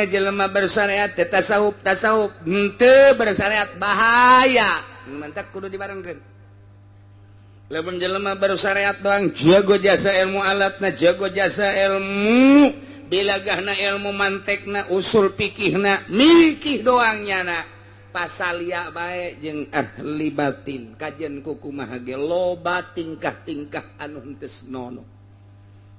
jelema bersyariat tasawuf henteu bersyariat bahaya mantap kudu dibarengkeun lamun jelema bersyariat doang jago jasa ilmu alatna jago jasa ilmu bilagahna ilmu mantekna usul fikihna mikih doang nyana pasalia bae jeung ahli batin kajian kukumaha ge loba tingkah-tingkah anu henteu senonoh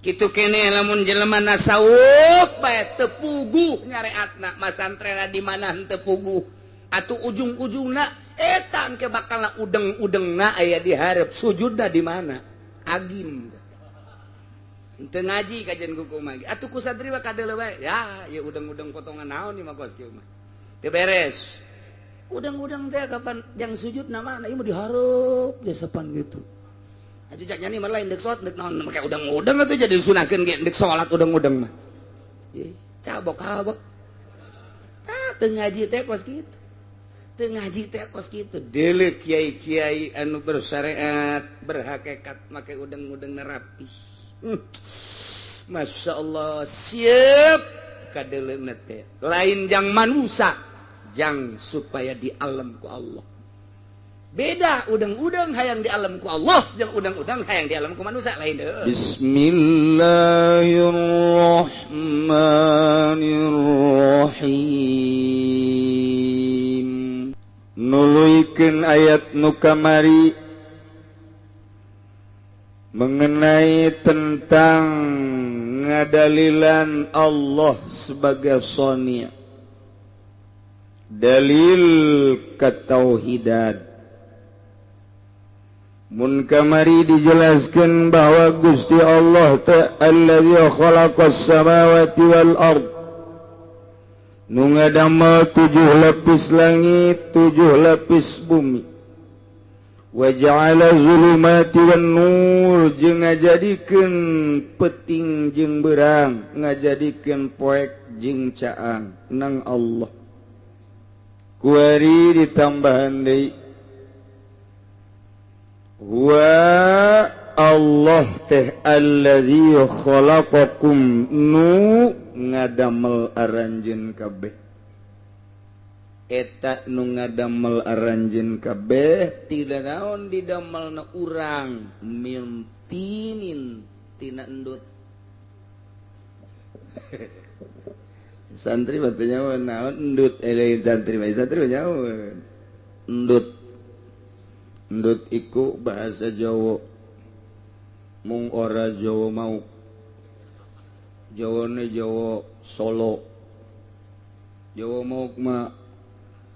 kitu keneh lamun jelema nasawuf bae teu puguh nyareatna masantrena di mana henteu puguh atuh ujung-ujungna eta engke bakalna udeng-udengna aya di hareup sujudna di mana agim teu ngaji kajian kukumaha atuh ku satri mah kadeuleu bae ya ieu udeng-udeng potongan naon ieu mah kos kieu mah teu beres udeng-udeng teh kapan jang sujudna mana ieu mah di hareup ge sapan gitu aja cak nyanyi mah lain dek sholat dek naon make udeng-udeng atuh jadi disunahkeun ge dek sholat udeng-udeng mah cabok-cabok teu ngaji teh kos kitu teu ngaji teh kos kitu deuleu kiai-kiai anu bersyariat berhakikat make udeng-udeng rapi Masya Allah siap kadeleuna teh lain jang manusia jang supaya di alam ku Allah beda udang-udang hayang di alam ku Allah jeung udang-udang hayang di alam ku manusia lain deui Bismillahirrahmanirrahim nuluykeun ayat nu kamari mengenai tentang ngadalilan Allah sebagai sonia dalil ketauhidan mun kamari dijelaskan bahwa Gusti Allah allazi khalaqas samawati wal ard nu ngadamel 7 lapis langit 7 lapis bumi wa ja'ala zulumati wan nur jeung ngajadikeun peuting jeung beurang ngajadikeun poek jeung caang nang Allah kuari ditambahan deui wa Allah teh allazi khalaqakum nu ngadamel aranjeun kabeh eta nu ngadamel aranjeun kabeh tidak naon didamelna urang mimtinin tina endut santri batu nyawa naon endut lain santri nyawa endut iku bahasa Jawa mung ora Jawa mau Jawane Jawa Solo Jawa mau mah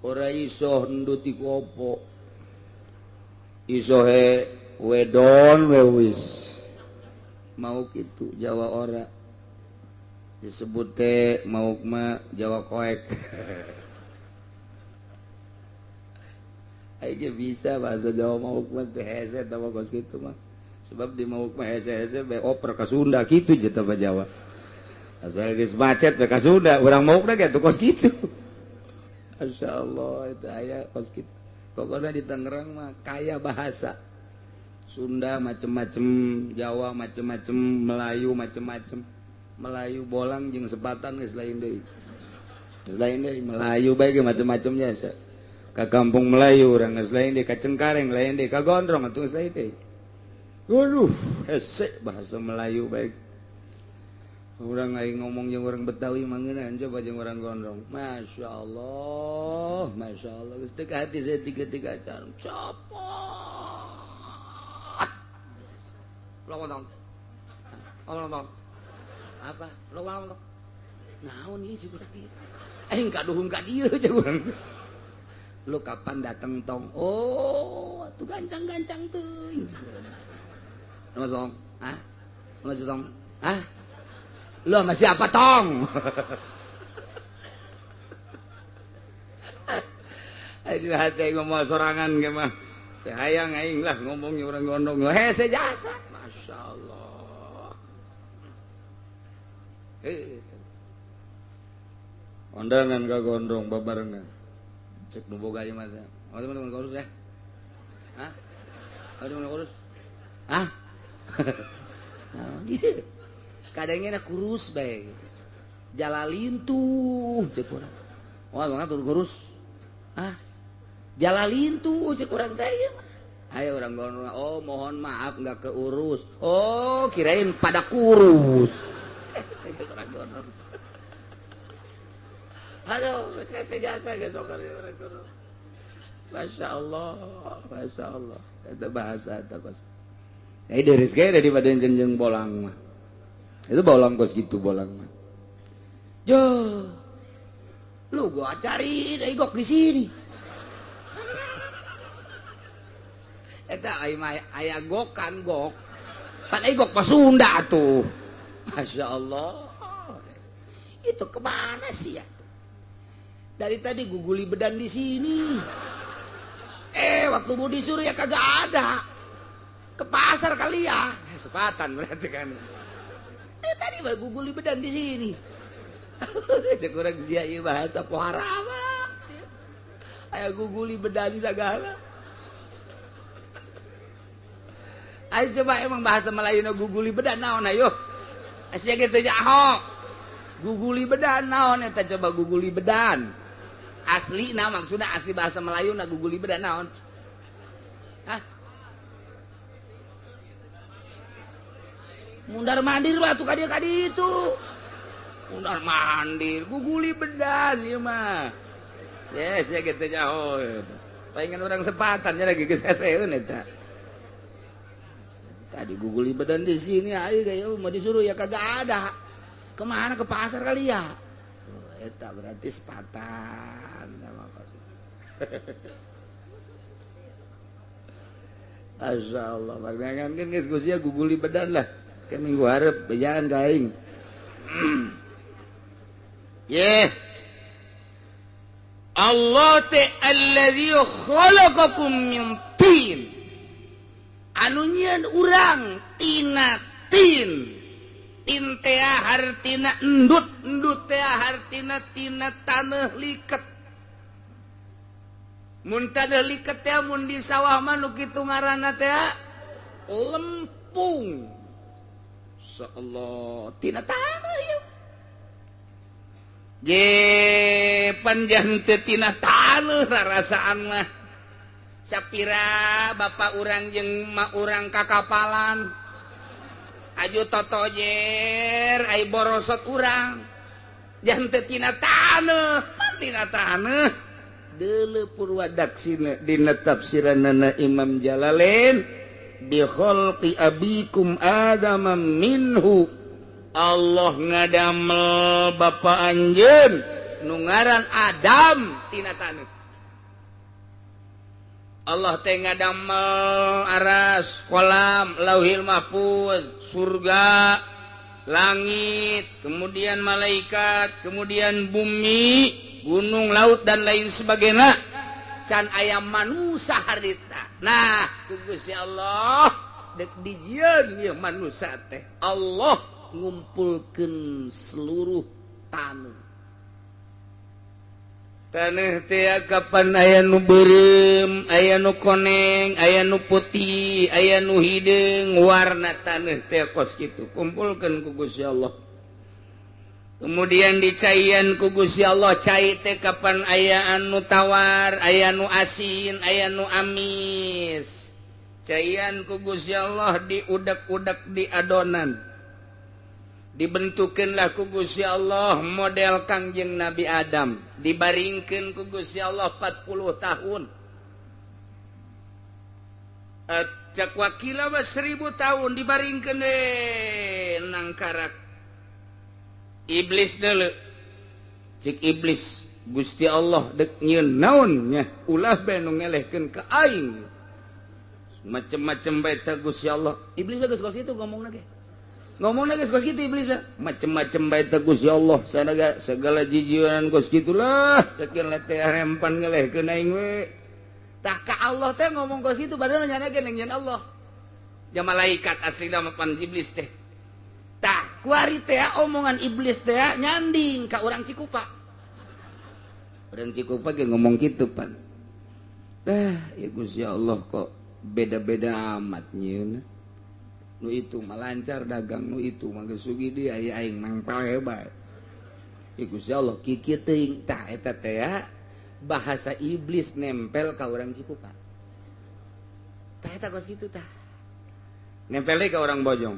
ora iso endut iku apa iso he wedon we wis mau kitu Jawa ora disebut teh mau mah Jawa koek aja bisa bahasa Jawa mau mah teh hese tah kos kitu mah sebab di mau mah hese-hese be oper ka Sunda kitu je tah Jawa asal geus macet be ka Sunda urang mau na ge kos kitu masyaallah eta aya kos kitu pokona di Tangerang mah kaya bahasa Sunda macem-macem Jawa macem-macem Melayu macem-macem Melayu bolang jeung sepatan geus lain deui Melayu bae ge macem-macemnya ka kampung Melayu urang geus lain deui ka Cengkareng lain deui ka Gondrong atuh geus lain deui waduh hese bahasa Melayu bae urang aing ngomong jeung urang Betawi mangeunaan coba jeung urang Gondrong masyaallah geus teu ka hati saya tiga-tiga can copot lo ngomong apa lo ngomong naon ieu cik urang ieu aing kaduhung ka dieu cik urang lu kapan datang tong oh atuh gancang-gancang teuing ngomong tong lu sama siapa tong aduh hati ngomong sorangan ke mah hayang aing lah ngomongnya orang Gondrong hese jasa Masya Allah kondangan ka Gondrong babarengan cek nu boga ieu mah teh oh teman-teman kurus ya hah oh teman kurus hah nah dia kadangnya kurus bae Jalalintuh cek urang. Wah ngatur ngurus. Jalalintuh cek urang teh ieu mah. Ayo urang ngono, oh mohon maaf enggak keurus. Oh kirain pada kurus. Saya urang ngono. Aduh, saya jasa ge sok urang ngono. Masya Allah. Itu bahasa eta kos. Jadi deres ge daripada genjeng bolang mah. Itu bolang kos gitu bolang mah. Jo, lu gua cari igok di sini. Eta aya gokan gok. Kan igok pas Sunda tuh. Masya Allah. Itu kemana sih ya? Dari tadi guguli bedan di sini. Waktu mau disuruh ya kagak ada. Ke pasar kali ya. Sepatan berarti kan. Tadi baru guguli bedan di sini. Sekurang sia ieu bahasa pohara mah. Aya guguli bedan sagala. Ayo coba emang bahasa Melayuna guguli bedan naon ayo. Sia ge teh nyaho. Guguli bedan naon eta coba guguli bedan. Asli nah maksudnya asli bahasa Melayu na guguli bedan naon? Mundar mandir batu kadieu itu. Mundar mandir, guguli bedan ieu mah. Yes, ya kitu nyaho. Paingan orang sepatan nya lagi geus heseun eta. Tadi guguli bedan di sini ayo gaya mau disuruh ya kagak ada. Kemana ke pasar kali ya? Eta berarti sepatan sama pasar. Masya Allah, bagangan kan diskusinya guguli bedan lah. Ke minggu harap bejaan kaing. Allah alladzi khalaqakum min tin. Anu nyieun urang tina tin. Tin teh hartina endut, endut teh hartina tina taneuh liket. Mun taneuh liket teh mun di sawah mah nu kitu ngaranna teh lempung. Insyaallah tina taneuh ieu. Panjang teu tina taneuh rarasaan mah. Sapira bapak urang jeung mak urang kakapalan. Aju totojer ai borosot urang. Jan teu tina taneuh, tina taneuh. Deuleu Purwadaksina dina tafsiranna Imam Jalalain bi khalqi abikum Adam minhu. Allah ngadamel bapa anjeun nu ngaran Adam tina taneuh. Allah teh ngadamel aras, kolam, lauhil mahfuz, surga, langit, kemudian malaikat, kemudian bumi, gunung, laut dan lain sebagainya. Can aya manusia harita. Nah, ku Gusti Allah dek dijieun ieu manusia teh. Allah ngumpulkeun seluruh taneuh. Taneuh teh kapan aya nu beureum, aya nu koneng, aya nu putih, aya nu hideung, warna taneuh teh kos kitu. Kumpulkeun ku Gusti Allah. Kemudian dicaian ku Gusti Allah, cai teh kapan aya anu tawar, aya nu asin, aya nu amis. Caian ku Gusti Allah diudak-udak di adonan. Dibentukeunlah ku Gusti Allah model Kangjeng Nabi Adam, dibaringkeun ku Gusti Allah 40 tahun. Cak wakila mah 1000 tahun dibaringkeun nang karak iblis deuleu. Cik iblis Gusti Allah dek nyieun naon nya ulah bae nu ngelehkeun ka aing. Macem-macem bae teh Gusti Allah. Iblis geus kos itu ngomongna ge. Ngomongna geus kos kitu iblis lah. Macem-macem bae teh Gusti Allah, sanaga segala jijieunan kos kitulah. Cekeun teh rempan ngelehkeun aing we. Tah ka Allah teh ngomong kos kitu badan nyanakeun ngan Allah. Ya malaikat aslina mah pan iblis teh. Tah kuari teh omongan iblis teh nyanding ka urang Cikupa. Urang Cikupa ge ngomong kitu pan. Ya Gusti Allah kok beda-beda amat nyieun. Nu itu malancar dagang, nu itu mah geus sugi dia aya aing mangpal hebat. Gusti Allah kieu teuing tah eta teh bahasa iblis nempel ka urang Cikupa. Tah eta kos kitu tah. Nempel deui ka urang Bojong.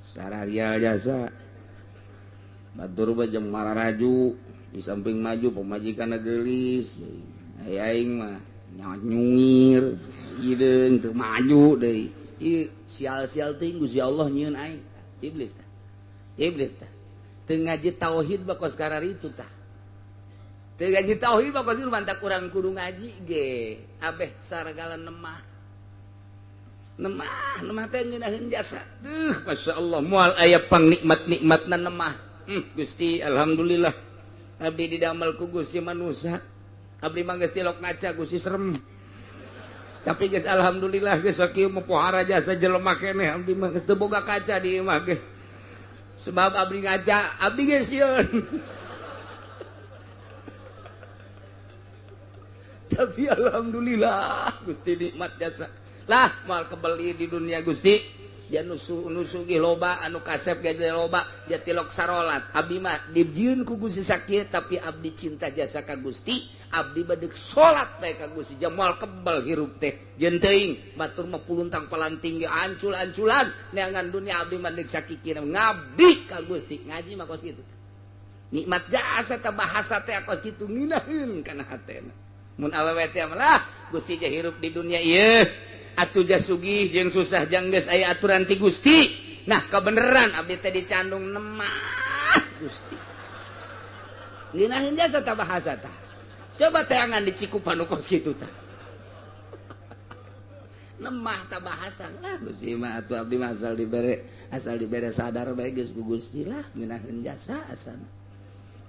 Sararia jasa. Batur bae jeung mararaju di samping maju pemajikanna geulis. Aing mah nyungir, ideung teu maju deui. Ieu sial-sial teuing Gusti Allah nyieun aing. Iblis tah. Iblis tah. Teu ngaji tauhid bakos kararitu tah. Teu ngaji tauhid bakos ieu mantak urang kudu ngaji ge. Abeh saragala nemah. Nemah teh ngeunaheun jasa. Masyaallah moal aya pangnikmat-nikmatna nemah. Gusti alhamdulillah. Abdi didamel ku Gusti manusia. Abdi mah geus tilok ngaca Gusti serem. Tapi geus alhamdulillah geus sakieu mah pohara jasa jelema keneh abdi mah geus teu boga kaca di imah ge. Sebab abdi ngaca, abdi geus sieun. Tapi alhamdulillah Gusti nikmat jasa. Lah moal kebeli di dunia Gusti. Dia nusu ge loba anu kasep ge loba dia tilok sarolat. Abdi mah dijieun ku Gusti sakieu tapi abdi cinta jasa ka Gusti. Abdi bade salat bae ka Gusti jamal kebal hirup teh. Jeung teuing batur mah puluntang palanting ge ancul-anculan neangan dunia abdi mah deuk sakikina ngabdi ka Gusti. Ngaji mah kos kitu. Nikmat jasa teh bahasa teh kos kitu nginaheun kana hatena. Mun awewe teh mah Gusti je hirup di dunia ieu. Atuh jah sugih jeung susah jang geus aya aturan ti Gusti. Nah, kebeneran abdi teh dicandung nemah Gusti. Nginaheun jasa tah bahasa tah. Coba teangan di Cikupa nu kos kitu tah. Nemah tah bahasa lah Gusti mah atuh abdi mah asal dibere sadar bae geus ku Gusti lah nginaheun jasa asana.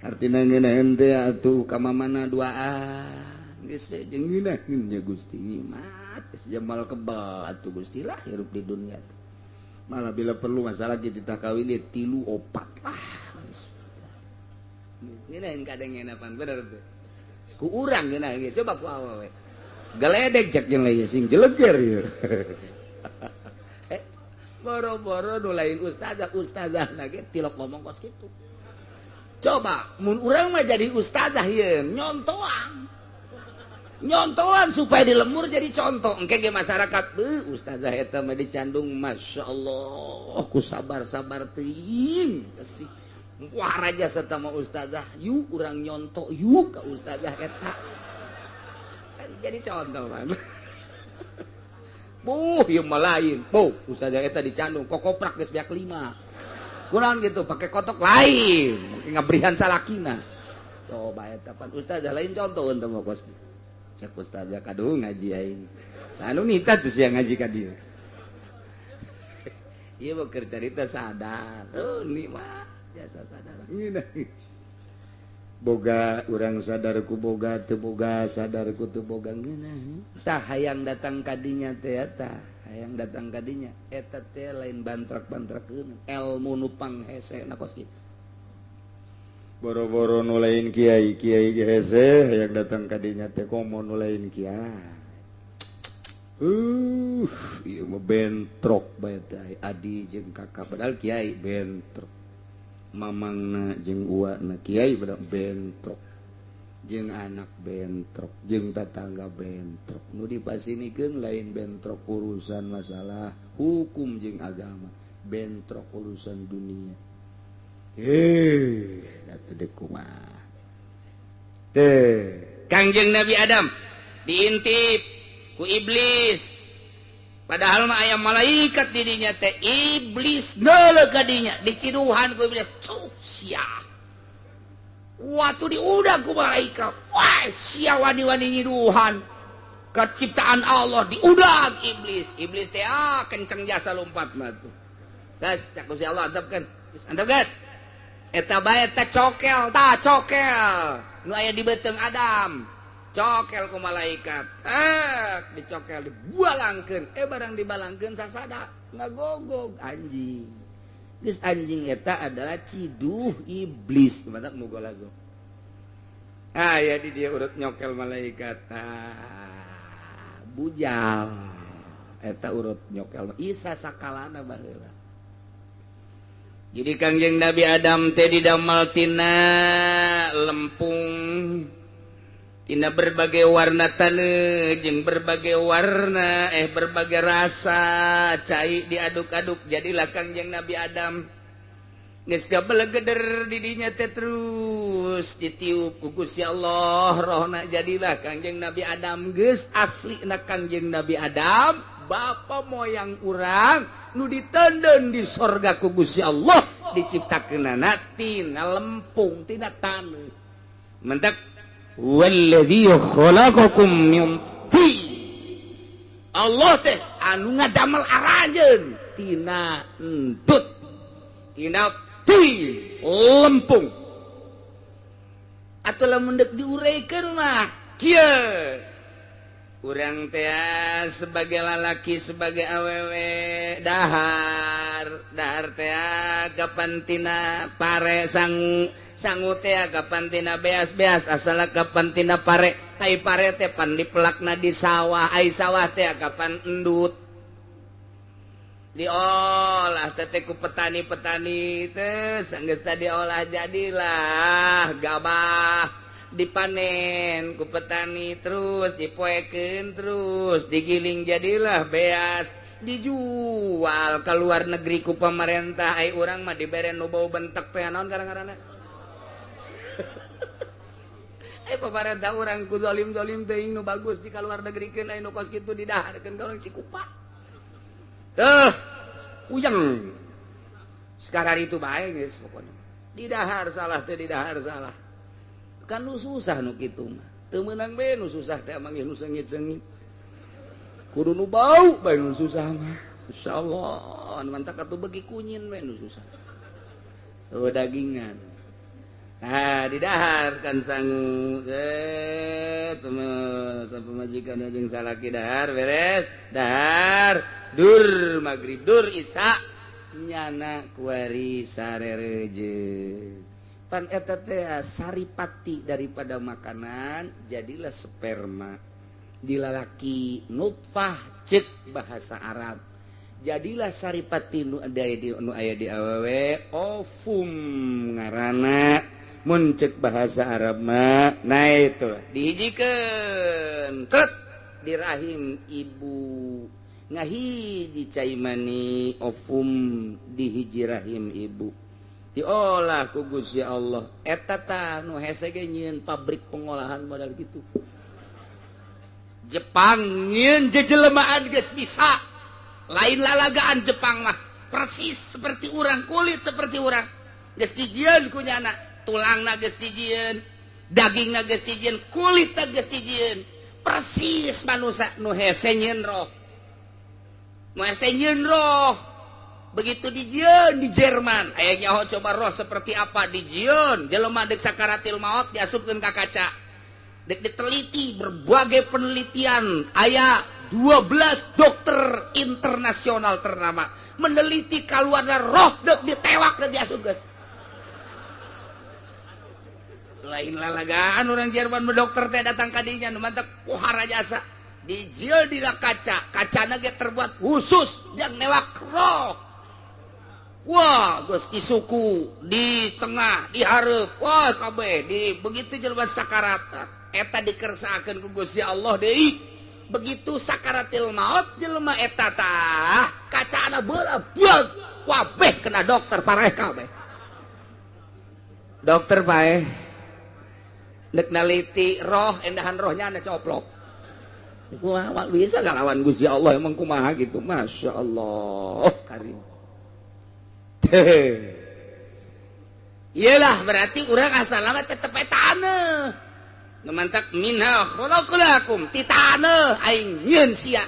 Artina nginaheun teh atuh ka mamana duaan geus jeung nginaheun nya Gusti mah. Jamal kebal atuh Gusti lah hirup di dunia. Malah bila perlu masalah kita kawin dia 3 4 lah. Ngeunaheun kadengenapan bener teh. Ku urang geuna ge coba ku awewe. Geledek cek jeung lain sing jeleger ieu. Boro-boro nu lain ustazah ge tilok ngomong kos kitu. Coba mun urang mah jadi ustazah ieu nyontoan supaya dilemur jadi contoh engke ge masyarakat ustazah eta mah dicandung masyaallah ku sabar-sabar teuing sih wah raja eta mah ustazah yu urang nyonto yu ka ustazah eta jadi contoh man ieu mah lain ustazah eta dicandung kokoprak geus beak 5 kurang gitu pakai kotok lain mungkin ngabrihan salakina coba eta pan ustazah lain contoh teh mah kos cek ustazah kaduh ngaji aing. Sanu nita tuh siang ngaji ka dieu. Ieu mah keur carita sadar. Ni mah biasa sadar. Boga urang sadarku boga teu boga sadarku teu boga ngeunah. Tah hayang datang ka dinya teh eta, hayang datang ka dinya eta teh lain bantrak-bantrakeun. Elmu nu panghese na kos kitu. Boro-boro nu lain kiai ge hese hayang datang ka dinya teh komo nu lain kiai. Ieu mah bentrok bae teh adi jeung kakak padahal kiai bentrok. Mamangna jeung uwana kiai padahal bentrok. Jeung anak bentrok, jeung tatangga bentrok. Nu dipasinikeun lain bentrok urusan masalah hukum jeung agama, bentrok urusan dunia. Datu dek kumaha teh Kangjeng Nabi Adam diintip ku iblis padahal mah aya malaikat di dinya teh iblis neuleuh ka dinya diciduhan ku iblis sia waktu diudag ku malaikat wah sia wani-wani nyiduhan ka ciptaan Allah diudag iblis teh kenceng jasa lompat mah tuh gas cak Gusti Allah antepkeun antepkeun eta bae teh cokel nu aya di beuteung Adam cokel ku malaikat dicokel dibualangkeun barang dibalangkeun sasada ngagogog anjing geus anjing eta adalah ciduh iblis matak nu golazo aya di dia urut nyokel malaikat bujal eta urut nyokel isa sakalana baheula jadi Kangjeng Nabi Adam teh didamel tina lempung tina berbagai warna taneuh jeung berbagai warna berbagai rasa cai diaduk-aduk jadilah Kangjeng Nabi Adam geus gabelegeder di dinya teh terus ditiup ku Gusti Allah rohna jadilah Kangjeng Nabi Adam geus aslina Kangjeng Nabi Adam bapa moyang urang nu ditenden di sorga ku Gusti Allah diciptakeunana tina lempung tina taneuh mentek walladzi khalaqakum min tin Allah teh anu ngadamel aranjeun tina entut tina tin lempung atuh lamun deuk diureukeun mah kieu urang teh sebagai lalaki sebagai awewe dahar teh kapan tina pare sangu teh kapan tina beas asal kapan tina pare tai pare teh pan dipelakna di sawah ai sawah teh kapan endut diolah teh ku petani-petani teh sanggeus diolah jadilah gabah dipanen ku petani terus dipoekeun terus digiling jadilah beas dijual ke luar negeri ku pemerintah ai urang mah dibere nu bau bentek teh naon garang-garangna pemerintah urang ku zalim teuing nu bagus di ka luar negrikeun ai nu kos kitu didaharkeun ka urang Cikupa puyeng sekarang itu bae geus pokona didahar salah teh didahar salah kan nu susah nu kitu mah teu meunang bae nu susah teh mangih nu seungit-seungit kudu nu bau bae nu susah mah insyaallah mantap atuh beuki kunyin bae nu susah dagingan didahar kan sangu sampai majikan jeung salaki dahar beres dahar dur magrib dur isya nyana kuari sarerejeun pan eta teh saripati daripada makanan jadilah sperma di lalaki nutfah ceuk bahasa Arab jadilah saripati nu aya di awewe ovum ngaranna mun ceuk bahasa Arab mah nah itu dihijikeun tret di rahim ibu ngahiji cai mani ovum di hiji rahim ibu diolah ku Gusti Allah eta tah nu hese ge nyieun pabrik pengolahan modal gitu Jepang nyieun jejelmaan geus bisa lain lalagaan Jepang mah persis seperti urang kulit seperti urang geus dijieun ku nyana tulangna geus dijieun dagingna geus dijieun kulitna geus dijieun persis manusia nu hese nyieun roh begitu dijieun di Jerman aya nyaho coba roh seperti apa dijieun jelema deuk sakaratil maut diasupkeun ka kaca dek diteliti berbagai penelitian aya 12 dokter internasional ternama meneliti kaluarna roh deuk ditewak dan diasupkeun lain lalagaan orang Jerman dokter teh datang ka dinya nu mantep pohara jasa dijieun di kaca kacana ge terbuat khusus yang newak roh. Wah, geus di suku, di tengah, di hareup, wah kabeh di begitu jelema sakarat eta dikersaakeun ku Gusti Allah deui. Begitu sakaratil maut jelema eta tah kacana beula beug, kabeh kena dokter pareh kabeh. Dokter bae deuk naliti roh endahan rohnya anu coplok. Iku bisa ngalawan Gusti Allah emang kumaha gitu, Masya Allah karim. Iyalah berarti urang asalna tetep taneuh. Ngemantak minha khalaqnakum ti taneuh aing nyieun sia.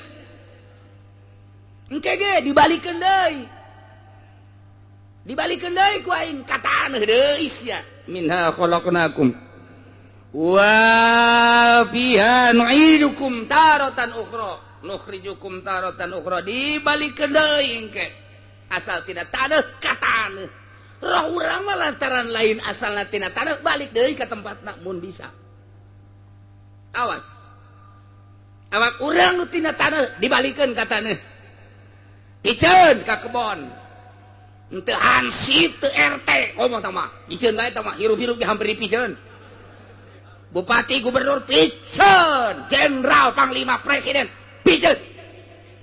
Engke ge dibalikeun deui. Dibalikeun deui ku aing ka taneuh deui sia. Minha khalaqnakum wa fiha nu'idukum taratan ukhra nukhrijukum taratan ukhra dibalikeun deui engke. Asal tina taneuh ka taneuh roh urang mah lantaran lain asalna tina taneuh balik deui ka tempatna mun bisa awas awak urang nu tina taneuh dibalikeun ka taneuh piceun ka kebon teu hansip teu RT ngomong tah mah piceun bae tah mah hirup-hirup ge hampir piceun bupati gubernur piceun jenderal panglima presiden piceun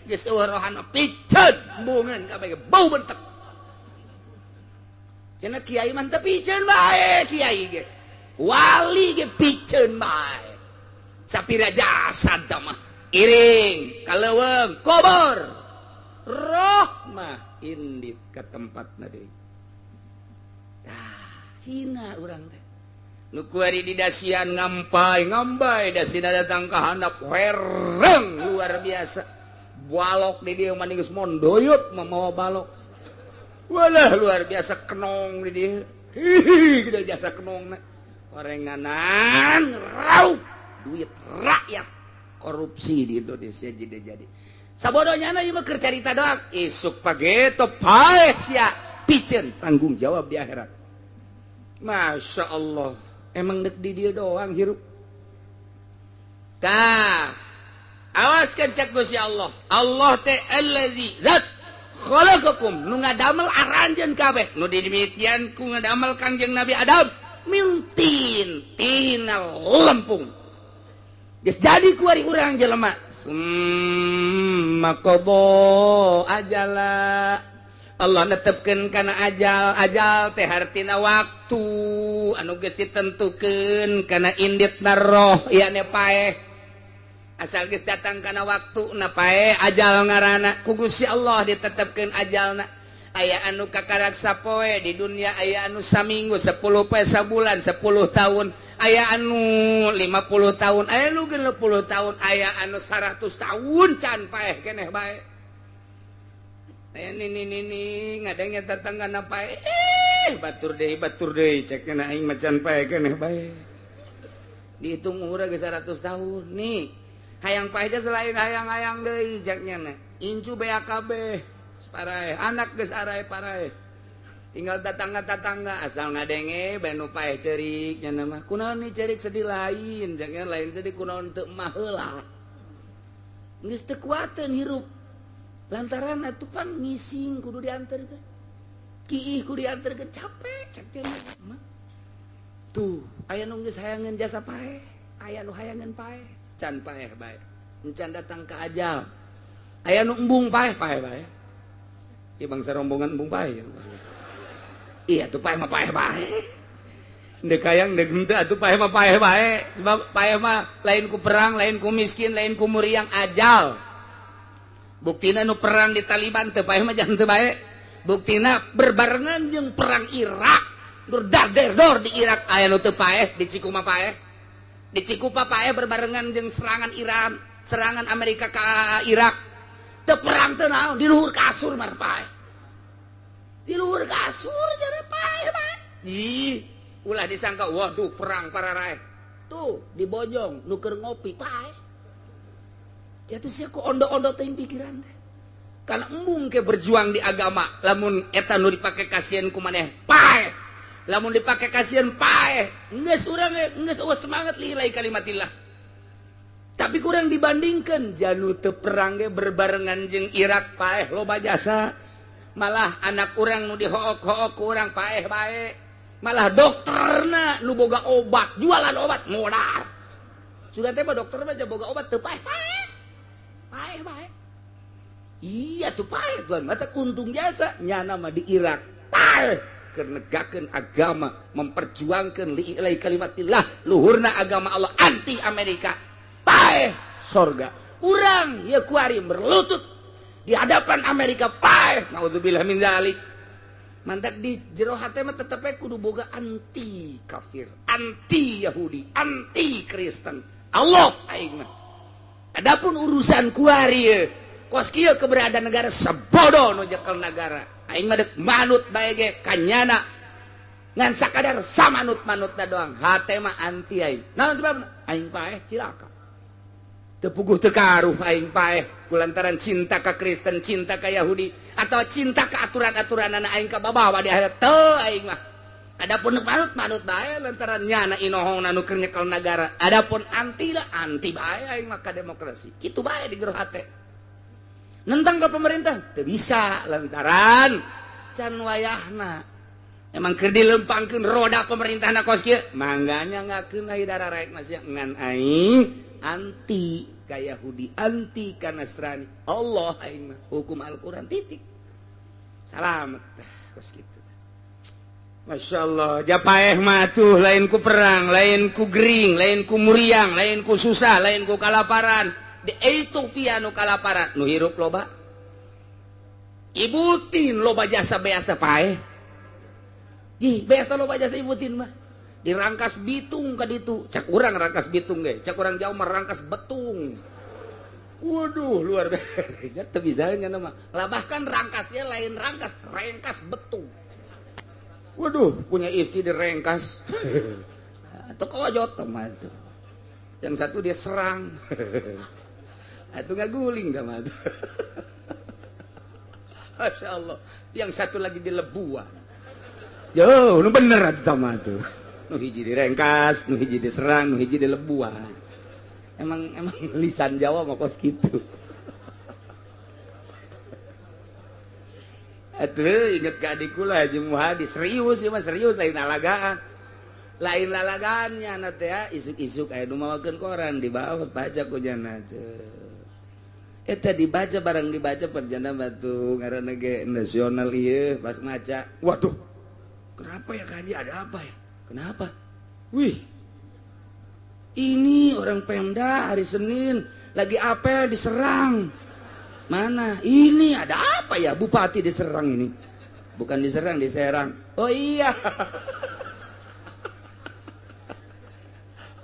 geus eueuh rohan piceun bungeun kabeh bau bentek cenah kiai mah teu piceun bae kiai ge wali ge piceun bae sapira jasad tah mah iring kaleuweung kubur roh mah indit ke tempatna deui tah hina urang teh nu kuari di dasian ngampai dasina datang ka handap wereng luar biasa balok di dieu mah geus mondoyot mamawa balok walah luar biasa kenong di dieu hihi gede jasa kenongna orenganan raup duit rakyat korupsi di Indonesia jadi sabodohnya na ieu mah keur carita doang isuk pageto pae sia piceun tanggung jawab di akhirat Masya Allah emang dek di dia doang hirup tah awas kan cek Gusti Allah Allah teh allazi zat khalaqakum nu ngadamel aranjeun kabeh nu dimimitian ku ngadamel Kangjeng Nabi Adam mintin tina lempung geus jadi ku ari urang jelema makobo ajala Allah netepkeun kana ajal teh hartina waktu anu geus ditentukeun kana inditna roh ieu paeh asal geus datang kana waktuna paeh ajal ngaranna ku Gusti Allah ditetepkeun ajalna aya anu kakaraksa poe di dunia aya anu saminggu 10 poe sabulan 10 tahun aya anu 50 tahun aya anu 60 tahun aya anu 100 tahun can paeh keneh bae aya nini ngadenge tetanggana paeh batur deui cekna aing macan paeh keneh bae dihitung umurna ge 100 tahun nih hayang paeh teh selain hayang-hayang deui ceknya incu BAKB parae anak geus arae parae tinggal tetangga asal ngadenge banu paeh ceurik nya mah kunaon nih ceurik sedih lain jangan lain sedih kunaon teu mah heula geus teu kuateun hirup lantaran atuh pan ngising kudu dianterkeun kiih kudu dianterkeun capek cek mah tuh aya nu geus hayangeun jasa paeh aya nu hayangeun paeh can paeh bae encan datang ka ajal aya nu embung paeh bae ieu bangsa rombongan embung paeh iya tuh paeh mah paeh bae deuk hayang deuk henteu atuh paeh mah paeh bae sebab paeh mah lain ku perang lain ku miskin lain ku muriang ajal buktina nu perang di Taliban teu paeh mah jangan teu bae buktina berbarengan jeung perang Irak dur dar di Irak aya nu teu paeh di Cikuma paeh di Cikupa paeh berbarengan jeung serangan Iran serangan Amerika ka Irak teu perang teu naon di luhur kasur mah paeh di luhur kasur jadi paeh bae ih ulah disangka waduh perang para rae tuh di bojong nu keur ngopi paeh jatuh sia ku ondo-ondo teuing pikiran teh kana embung ke berjuang di agama lamun eta nu dipake kasieun ku maneh paeh lamun dipake kasieun paeh geus urang geus eueuh semangat lillahi kalimatillah tapi kurang dibandingkan janu teu perang ge berbarengan jeung Irak paeh loba jasa malah anak urang nu dihook-hook ku urang paeh bae malah dokterna nu boga obat jualan obat modal sudah teh mah dokter mah boga obat teu paeh bae iya tuh paeh tuan mata kuntung jasa nyana mah di Irak paeh keur negakeun agama memperjuangkeun lillahi kalimatillah luhurna agama Allah anti Amerika paeh sorga urang ya kuari berlutut di hadapan Amerika paeh naudzubillah min zalik mantak di jero hate mah tetep kudu boga anti kafir anti Yahudi anti Kristen Allah aing mah adapun urusan kuari kos kieu keberadaan negara sebodoh nu jekel negara aing mah deuk manut bae ge kanyana ngan sakadar samanut-manutna doang hate mah anti aing naon sebabna aing paeh cilaka tepuguh tekaruh aing paeh kulantaran cinta ka Kristen cinta ka Yahudi atau cinta ka aturan-aturan anak aing ka babawa di akhirat teu aing mah adapun manut bae lantaran nyana inohongna nu keur nyekel nagara adapun anti bae aing mah ka demokrasi kitu bae di jero hate nentang ka pemerintah teu bisa lantaran can wayahna emang keur dilempangkeun roda pemerintahna kos kieu mangganya ngakeun ai dararek masih ngan aing anti ka Yahudi anti ka Nasrani Allah aing mah hukum Al-Qur'an titik salamet kos kitu. Masya Allah japaeh mah tuh lain ku perang lain ku gering lain ku muriang lain ku susah lain ku kalaparan di itu via nu kalaparan nu hirup loba ibutin loba jasa beasa paeh beasa loba jasa ibutin mah dirangkas bitung ka ditu cak urang rangkas bitung ge cak urang jauh mah rangkas betung waduh luar biasa teu bisa nya mah lah bahkan rangkasnya lain rangkas betung. Waduh, punya istri direngkas. Atau kojot mah itu. Yang satu dia serang. Atau nggak guling mah itu. Masya Allah. Yang satu lagi dilebuan. Yo, nu bener atuh mah itu. Nu hiji direngkas, nu hiji diserang, nu hiji dilebuan. Emang lisan Jawa mah kos gitu. Atuh inget ke adikku lah Haji Muhadi serius ya mas serius lain lalagaannya nanti ya isuk-isuk aya nu mawakeun koran dibawa baca ku jana teh eta dibaca barang dibaca perjana batu ngaranna ge nasional ieu pas maca waduh kenapa ya Kaji ada apa ya kenapa wih ini orang Pemda hari Senin lagi apel diserang. Mana? Ini ada apa ya? Bupati diserang ini. Bukan diserang, diserang. Oh iya.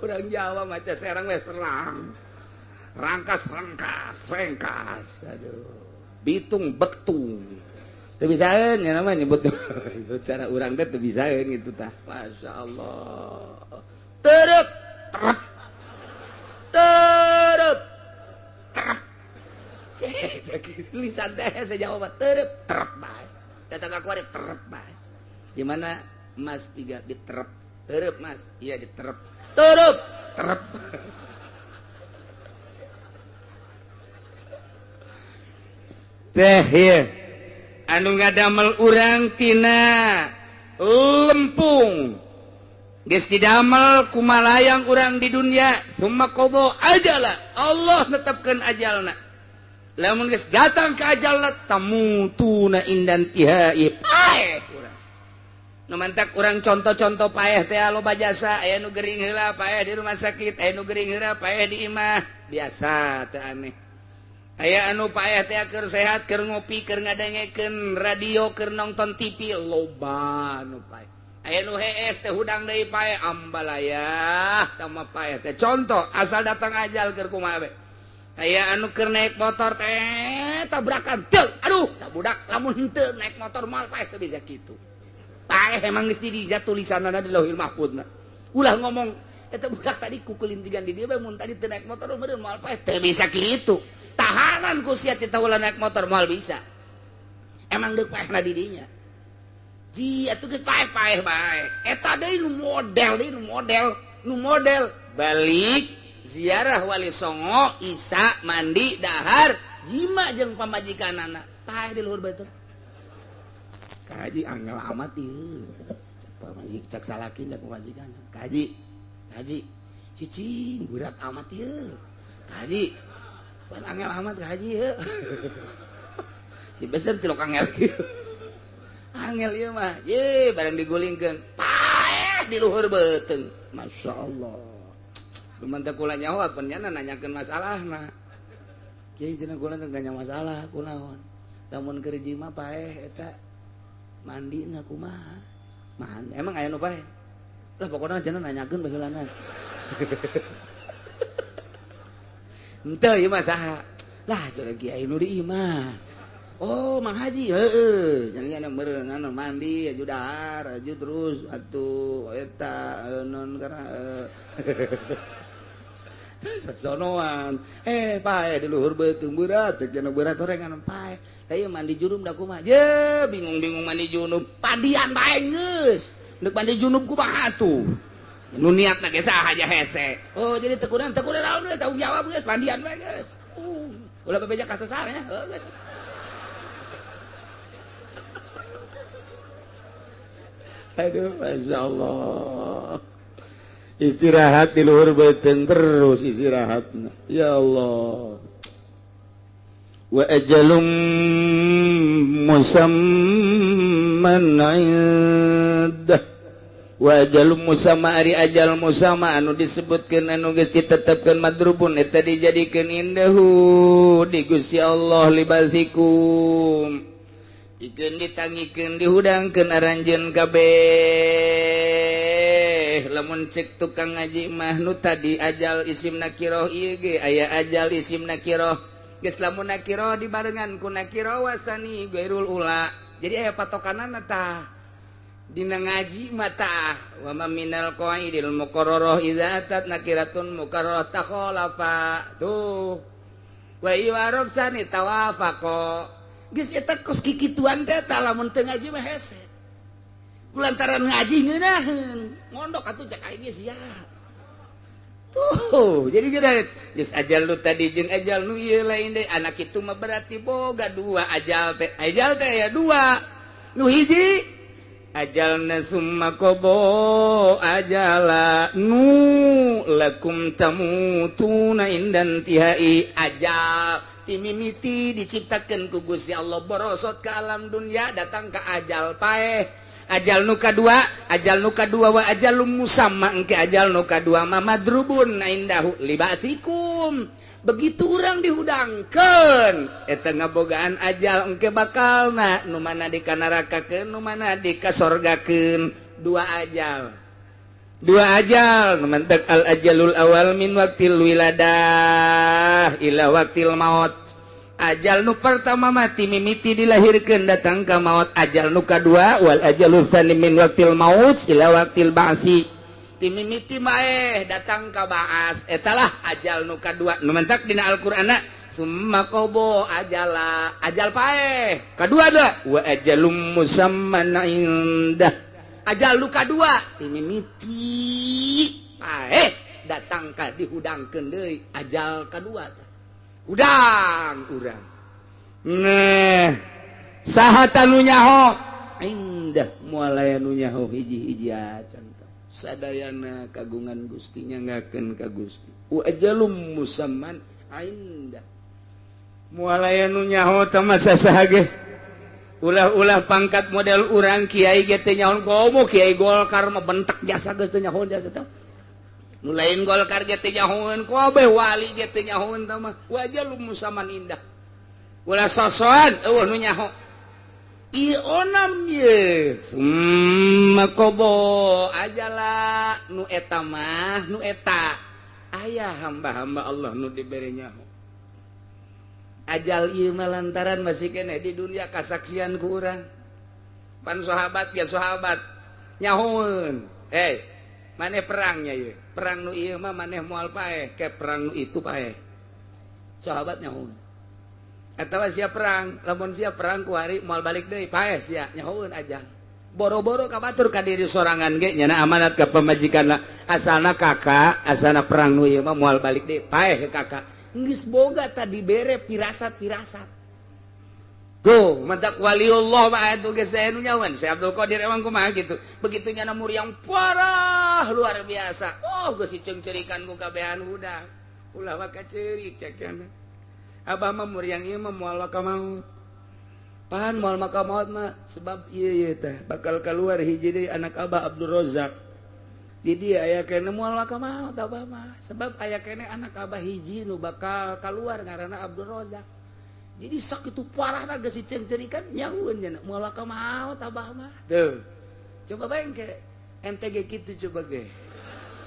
Kurang Jawa maca serang we serang. Rangkas. Aduh. Bitung betung. Teu bisaeun nya namanya nyebut. Cara urang teh teu bisaeun gitu tah. Masya Allah. Terep. Lisan teh sejawa terep bae datang aku ada terep bae di mana Mas 3 diterep terep Mas iya diterep terep teh ya anu ngadamel urang tina lempung geus didamel kumalayang urang di dunia summa qada ajala Allah netepkeun ajalna. Lamun geus datang ke ajalna tamutuna indan tihai paeh urang. Nu mantak urang contoh-contoh paeh teh loba jasa aya nu gering heula paeh di rumah sakit aya nu gering heula paeh di imah biasa teu aneh. Aya anu paeh teh keur sehat keur ngopi keur ngadengekeun radio keur nonton TV loba anu paeh. Aya nu hees teh hudang deui paeh ambalayah tama paeh teh contoh asal datang ajal keur kumaha we. Aya anu keur naik motor teh tabrakan teu aduh tak budak lamun henteu naik motor moal paeh teu bisa kitu paeh emang geus dijat tulisanna di Lauhil Mahfuzna ulah ngomong eta budak tadi kukulintigan di dieu bae mun tadi teu naik motor meureun moal paeh teu bisa kitu tahanan ku sia ti ulah naik motor moal bisa emang deuk paehna di dinya ji atuh geus paeh-paeh bae eta deui nu model balik ziarah Wali Songo, Isa, mandi, dahar, jima jeung pamajikanana. Paeh di luhur beuteung. Kaji angel amat ieu. Cak salaki cak pamajikan. Kaji. Cicing berat amat ieu. Kaji. Pan angel amat kaji ieu. Di beser tilok angel kieu. Angel ieu mah. Ye barang digulingkeun. Paeh di luhur beuteung. Masyaallah. Lumantak kula nyawa penjana nanyakeun masalahna. Kiai cenah kula teu nanya masalah kunaon. Lamun keur jima paeh eta mandina kumaha? Man, emang aya nu paeh? Lah pokona cenah nanyakeun baheulana. Henteu ieu mah saha? Lah cenah kiai nu di imah. Oh, Mang Haji, heeh. Yang anu meureun anu mandi, aju dahar, aju terus atuh eta non karena sonoan paeh di luhur beuteung berat cek cenah berat orengan paeh teh mandi junub da kumaha je bingung mandi junub pandian bae geus neuk mandi junub kumaha atuh nu niatna ge saha aja hese oh jadi teu kunaon naon geus tanggung jawab geus pandian bae geus ulah bebeja ka sesarnya geus Aduh, masya Allah. Istirahat di luhur beten terus istirahatna. Ya Allah. Wa ajalum musamman indah. Wa ajalum musamma ari ajal musamma anu disebutkeun anu geus ditetepkeun madrubun eta dijadikeun indahu di Gusti Allah libasikum. Ikeun ditangikeun dihudangkeun aranjeun kabeh. Lamun cek tukang ngaji mah nu tadi ajal isim nakiroh ieu ge aya ajal isim nakiroh geus lamun nakiroh dibarengan ku nakiroh wasani gairul ula jadi aya patokanana tah dina ngaji mata wa ma minal qaidil muqarrarah idza atat nakiratun muqarrarah takhalafa tuh wa yu'arab sani tawafaqa geus eta kos kikituan teh tah lamun teu ngaji mah hese kulantaran ngaji ngeunaheun mondok atuh cek aing sia tuh jadi geus geus ajal lu tadi jeung ajal nu ieu lain deui anak itu mah berarti boga dua ajal teh ya dua nu hiji ajalna summa qada ajala nu lakum tamutuna indan tihai ajal timimiti diciptakeun ku Gusti Allah borosot ke alam dunia datang ke ajal paeh ajal nu kadua wa ajalum musamma engke ajal nu kadua mah madrubun indahu libasikum begitu urang dihudangkeun eta ngabogaan ajal engke bakalna nu mana dikanarakakeun nu mana dikasorgakeun dua ajal nu mantak al ajalul awal min waqtil wiladah ila waqtil maut ajal nu pertama mati mimiti dilahirkeun datang ka maut ajal nu kadua wal ajalul tsani min waqtil maut ila waqtil ba'si timimiti maeh datang ka ba'as etalah ajal nu kadua nu mentak dina Al-Qur'anna summa qabo ajala ajal paeh kadua da wa ajalum musamman indah ajal nu kadua timimiti paeh datang ka dihudangkeun deui ajal kadua udang urang nah saha tanu nyaho indah moal anu nyaho hiji-hiji acan sadayana kagungan Gusti nyanggakeun ka Gusti wa ajalum musamman indah moal anu nyaho teh mah sasaha ge ulah-ulah pangkat model urang kiai ge teh nyaho komo kiai Golkar mah bentek jasa geus teh nyaho jasa teh nu lain Golkar ge teh nyahoeun kabeh wali ge teh nyahoeun tah mah wajalum musaman indah ulah sosokan eueuh nu nyaho ieu onam ye makobo ajala nu eta mah nu eta aya hamba-hamba Allah nu dibere nyaho ajal ieu mah lantaran masih keneh di dunia kasaksian ku urang pan sahabat ge sahabat nyahoeun maneh perangnya ye perang nu ieu mah maneh moal paeh ke perang nu itu paeh sahabat nyahoeun atawa sia perang lamun sia perang ku hari moal balik deui paeh sia nyahoeun aja boro-boro kabatur ka diri sorangan ge nyana amanat ka pamajikanna asalna kakak asalna perang nu ieu mah moal balik deui paeh ke kakak geus boga tadi bere pirasat tuh, mantak waliullah mah atuh geus saya nu nyawan, Syekh Abdul Qadir emang kumaha gitu. Begitu nya namur yang parah luar biasa. Oh, geus diceungceurikan ku kabehan hudang. Ulah mah kaceurik cekeuna. Abah mah mur yang ieu mah moal ka maut. Pan moal ka maut mah sebab ieu teh bakal kaluar hiji deui anak Abah Abdul Razak. Di dia aya kene moal ka maut Abah mah. Sebab aya kene anak Abah hiji nu bakal kaluar ngaranna Abdul Razak. Jadi sok itu parah na geus diceungceurikan nyahueun nya moal ka maot abah mah. Tuh. Coba bae ke MTG kitu coba ge.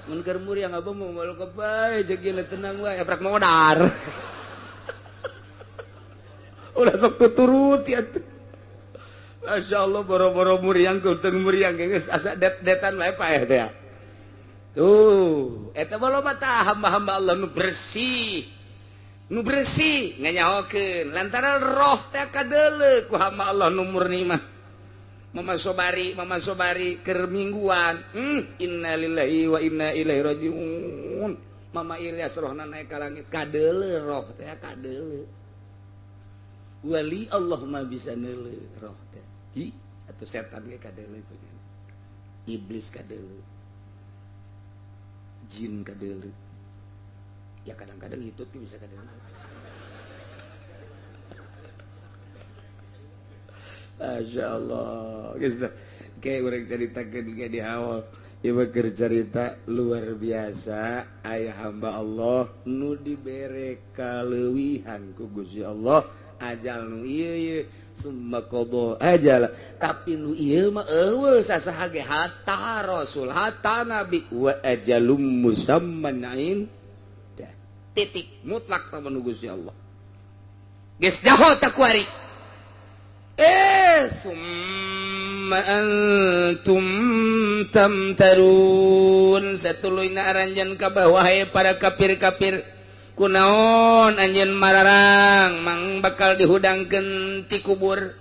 Mun keur muriang abah mau moal ka bae jeung gila tenang wae ebrak modar. Ulah sok tuturuti atuh. Masyaallah boro-boro muriang ku teu muriang geus asa det-detan wae paeh teh. Tuh, eta mah loba tah hamba-hamba Allah nu bersih. Nu bersih nganyahokeun lantaran roh teh kadeuleu ku hamba Allah nu murni mah mama sobari keur mingguan innalillahi wa inna ilaihi rajiun mama Ilyas rohna naik ka langit kadeuleu roh teh kadeuleu wali Allah mah bisa neuleu roh teh hi atuh setan ge kadeuleu iblis kadelu, jin kadelu, ya kadang-kadang itu bisa kadelu. Masya Allah, kayak orang ceritakan kayak di awal, ibu cerita luar biasa, ayah hamba Allah, nu dibere kalewihan ku Gusti Allah, ajal nu iya summa qada ajal, tapi nu iya mah eueuh sasaha ge hatta rasul hatta nabi wa ajalum musamman dah titik mutlak sama nu Gusti Allah geus jaho takuari summa antum tamtarun satuluyna aranjan ka bawah para kafir-kafir kunaon anjeun mararang mang bakal dihudangkeun ti kubur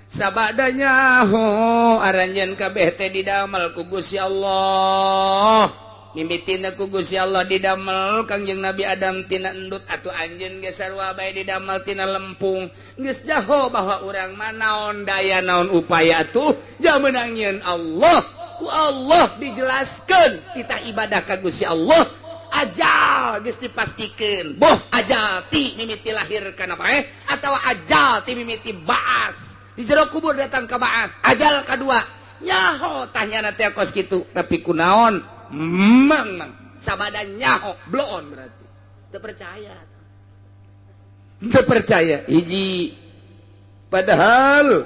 sabadanya ho aranjeun kabeh teh didamel ku Gusti Allah mimitina ku Gusti Allah didamel Kangjeng Nabi Adam tina endut atuh anjeun ge sarua bae didamel tina lempung geus jaho bahwa urang mah naon daya naon upaya atuh jameunang nyeun Allah ku Allah dijelaskeun kita ibadah ka Gusti Allah ajal geus dipastikeun boh ajal ti mimiti lahir kana bae atawa ajal ti mimiti baas di jero kubur datang ka baas ajal kadua nyaho tanyana teh kos kitu tapi kunaon mang sabada nyaho bloon berarti teu percaya hiji padahal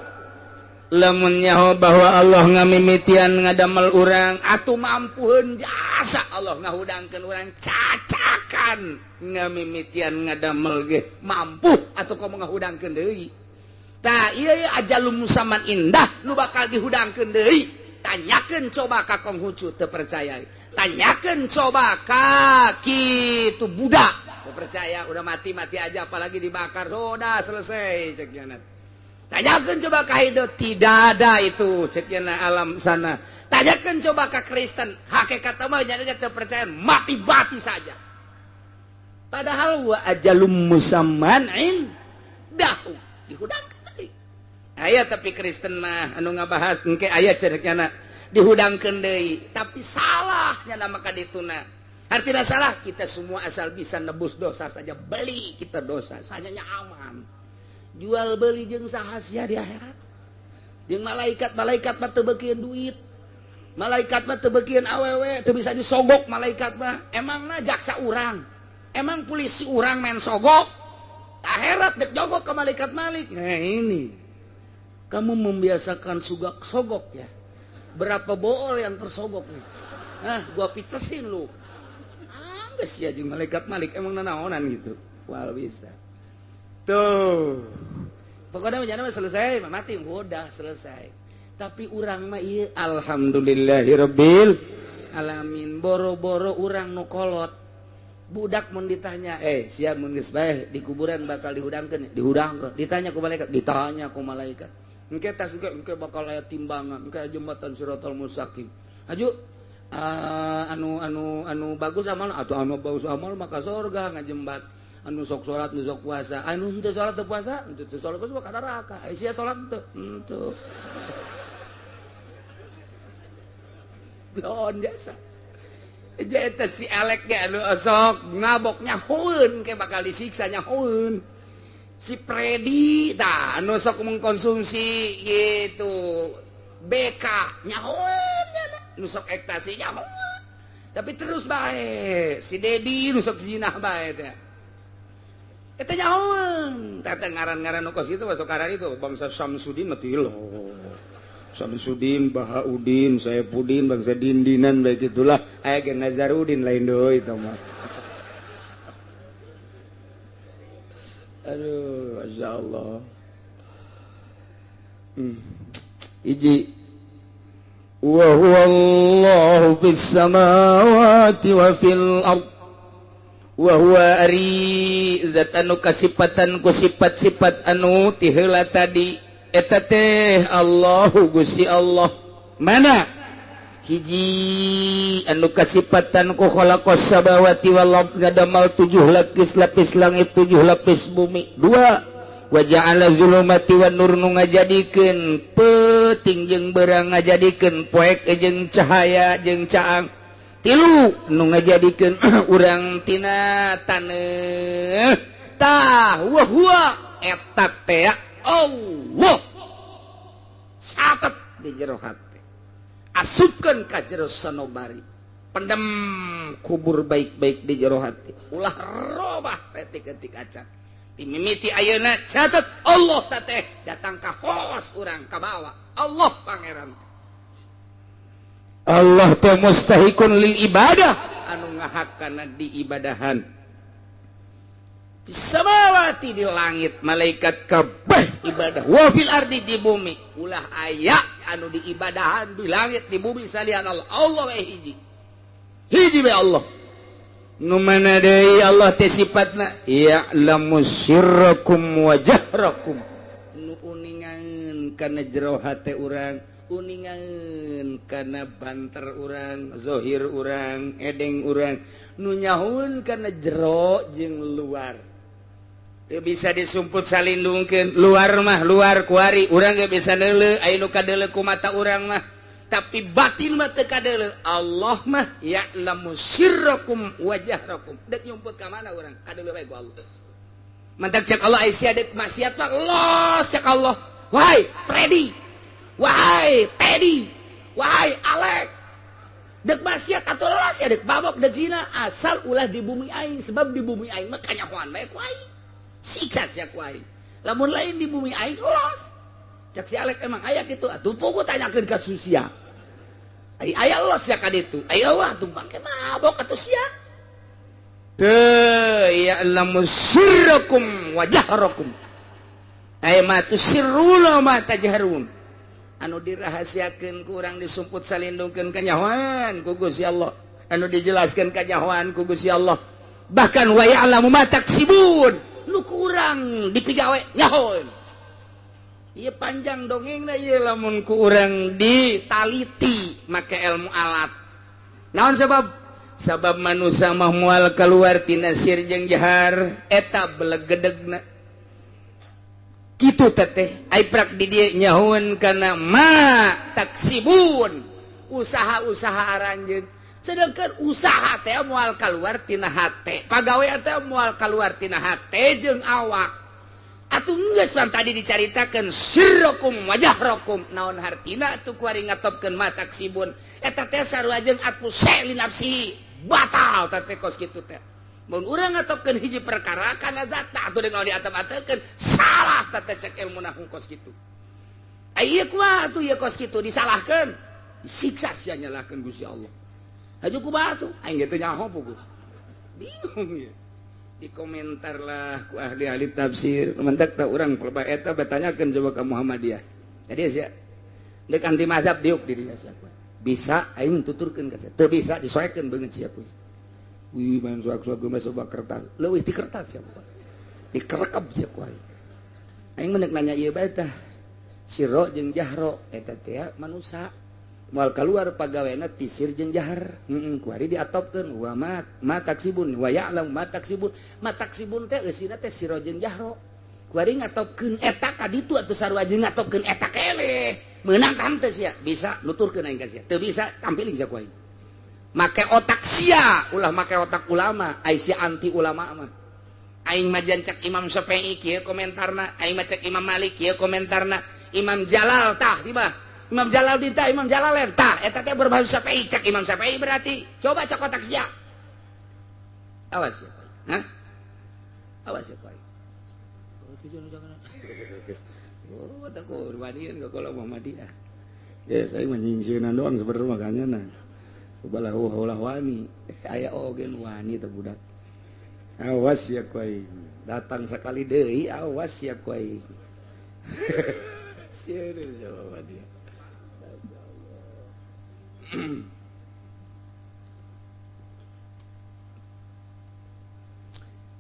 lamun nyaho bahwa Allah ngamimitian ngadamel urang atuh mampuheun jasa Allah ngahudangkeun urang cacakan ngamimitian ngadamel ge mampu atuh komo ngahudangkeun deui tah ieu ajalum musamman indah nu bakal dihudangkeun deui tanyakeun coba ka Konghucu teu percaya tanyakeun coba ka kitu budak teu percaya udah mati aja apalagi dibakar sudah selesai cek jangan. Tanyakan coba ke Hindu, tidak ada itu ceknya alam sana. Tanyakan coba ke Kristen, hakikat mah jadi terpercaya mati saja. Padahal wa ajalum musamman indahu dihudangkeun deui. Aya tapi Kristen mah anu ngabahas engke aya cerekna dihudangkeun deui, tapi salahnya nama kadituna. Artinya salah kita semua asal bisa nebus dosa saja beli kita dosa, sanyanya aman. Jual beli jeung sahasia di akhirat jeung malaikat mah teu beukeun duit malaikat mah teu beukeun awewe teu bisa disogok malaikat mah emangna jaksa urang emang polisi urang main sogok akhirat dek jogok ke malaikat malik nah ini kamu membiasakan sogok ya berapa bool yang tersogok nih gua pitesin lu geus ya jeung malaikat malik emang nanaonan gitu wal bisa tuh pokoknya menjana selesai mati udah selesai tapi urang mah ieu alhamdulillahirabbil alamin boro-boro urang nu kolot budak mun ditanya siap mun geus bae di kuburan bakal dihudangkeun ditanya ku malaikat engke tas engke bakal aya timbangan engke jembatan Siratal Mustaqim aju anu bagus amal atau anu bagus amal maka surga ngajembat anu sok salat nu sok puasa anu henteu salat teu puasa henteu salat puasa ka neraka sia salat henteu belon jasa eta si elek ge anu sok ngabok nyahoeun ke bakal disiksa nyahoeun si Predi tah anu sok mengkonsumsi gitu BK nyahoeun anu sok ekstasi nyahoeun tapi terus bae si Dedi nu sok zinah bae teh eta nyahoeun tata ngaran-ngaran nu kos kitu masuk karan itu bangsa Samsudin mah tilo Samsudin Bahaudin Saifuddin bangsa dindinan bae gitulah aya ge Nazarudin lain deui eta mah aduh masyaallah hiji wa huwallahu fis samawati wa fil ardh wa huwa ari zat anu kasipatan ku sifat-sifat anu ti heula tadi eta teh Allahu Gusti Allah mana hiji anu kasipatan ku khalaqas samawati wal ardh ngadamal 7 lapis langit 7 lapis bumi 2 wa ja'ala zulumati wan nur nu ngajadikeun peting jeung berang ngajadikeun poek jeung cahaya jeung caang tilu nu ngajadikeun urang tina taneuh tah wa huwa eta teh Allah catet di jero hati asupkeun ka jero sanobari pendem kubur baik-baik di jero hati ulah robah saeutik-eutik acan timimiti ayeuna catet Allah teh datang ka hoos urang ka bawah Allah pangeran Allah teh mustahikun lil ibadah anu ngahakana diibadahan samawati di langit malaikat kabeh ibadah wa fil ardi di bumi ulah aya anu diibadahan di langit di bumi salian Allah Allah we hiji be Allah nu mana deui Allah teh sifatna ya'lamu sirrakum wa jahrakum nu uningan kana jero hate urang uningan kana banter urang zahir urang edeng urang nu nyahoun kana jero jeung luar teu bisa disumput salindungkeun luar mah luar kuari urang ge bisa neuleuh aya nu kadeuleuh ku mata urang mah tapi batin mah teu kadeuleuh Allah mah ya'lamu sirrakum wa jahrakum dek nyumput ka mana urang kadeuleuh bae ku Allah mantak cek Allah aya sia dek maksiat mah los cek Allah wahai Freddy wahai Teddy wahai Alek dek maksiat atuh los ya dek babok dek zina asal ulah di bumi aing sebab di bumi aing mah kanyahoan bae ku aing siksa sia ku aing lamun lain di bumi aing los cak si Alek emang aya kitu atuh pugu tanyakeun ka susia aya los ya ka ditu aya wah tumpang ke mabok atuh sia teu ya'lamu sirrakum wa jahrakum aya mah tusirruna ma tajharun anu dirahasiakeun ku urang disumput salindungkeun kanyahoan ku Gusti Allah anu dijelaskeun kanyahoan ku Gusti Allah bahkan wa ya'lamu ma taksibun nu kurang dipigawe nyahoan ieu panjang dongengna ieu lamun ku urang ditaliti make ilmu alat naon sabab manusia mah moal kaluar tina sir jeung jahar eta belegedegna kitu teh ai prak di dieu nyahoan kana ma taksibun usaha-usaha aranjeun sedangkan usaha teh moal kaluar tina hate pagawean teh moal kaluar tina hate jeung awak atuh geus pan tadi dicaritakeun sirrakum wajahrakum naon hartina atuh kuari ngatopkeun ma taksibun eta teh sarua jeung atuh li nafsi batal teh kos kitu teh mun urang ngatopkeun hiji perkara kana zata atuh deui diatep-atepkeun salah teh cek ilmuna kos kitu aya kumaha atuh ieu kos kitu disalahkeun disiksa sia nyalahkeun Gusti Allah aju kumaha atuh aing teh nyaho puguh bingung ya di komentar lah ku ahli-ahli tafsir mentak tak urang pelebah eta bertanyakeun coba ka Muhammadiyah jadi sia deuk anti mazhab diuk dirinya sia bisa aing tuturkeun ka sia teu bisa disoekeun beungeut sia ku wih main suak-suak geus soba kertas leuwih ti kertas sia ku dikerekep sia ku aing menek nanya ieu bae tah sirro jeung jahro eta teh manusia moal kaluar pagaweana ti sir jeung jahar kuari diatopkeun wa ma taksibun wa ya'lam ma taksibun teh eusina teh sir jeung jahro kuari ngatopkeun eta ka ditu atuh sarua jeung ngatopkeun eta keleh meunang kan teh sia bisa nuturkeun aing ka sia teu bisa tampiling sia ku aing make otak sia ulah make otak ulama ai sia anti ulama mah aing mah cek Imam Syafi'i kieu komentarna aing mah cek Imam Malik kieu komentarna Imam Jalal tah tiba Imam Jalaluddin tah Imam Jalalain tah eta teh berbahasa Syafi'i cek Imam Syafi'i berarti coba cek otak sia awas ya hah awas ya Pak oh tujuan jangan oh tak urwanian ka kalau Muhammadiyah ya saya menyingsieuna doang sebenarnya makanya nah ubalah wani aya oge wani teh budak awas ya kuai datang sekali deui awas ya kuai serius ya Muhammadiyah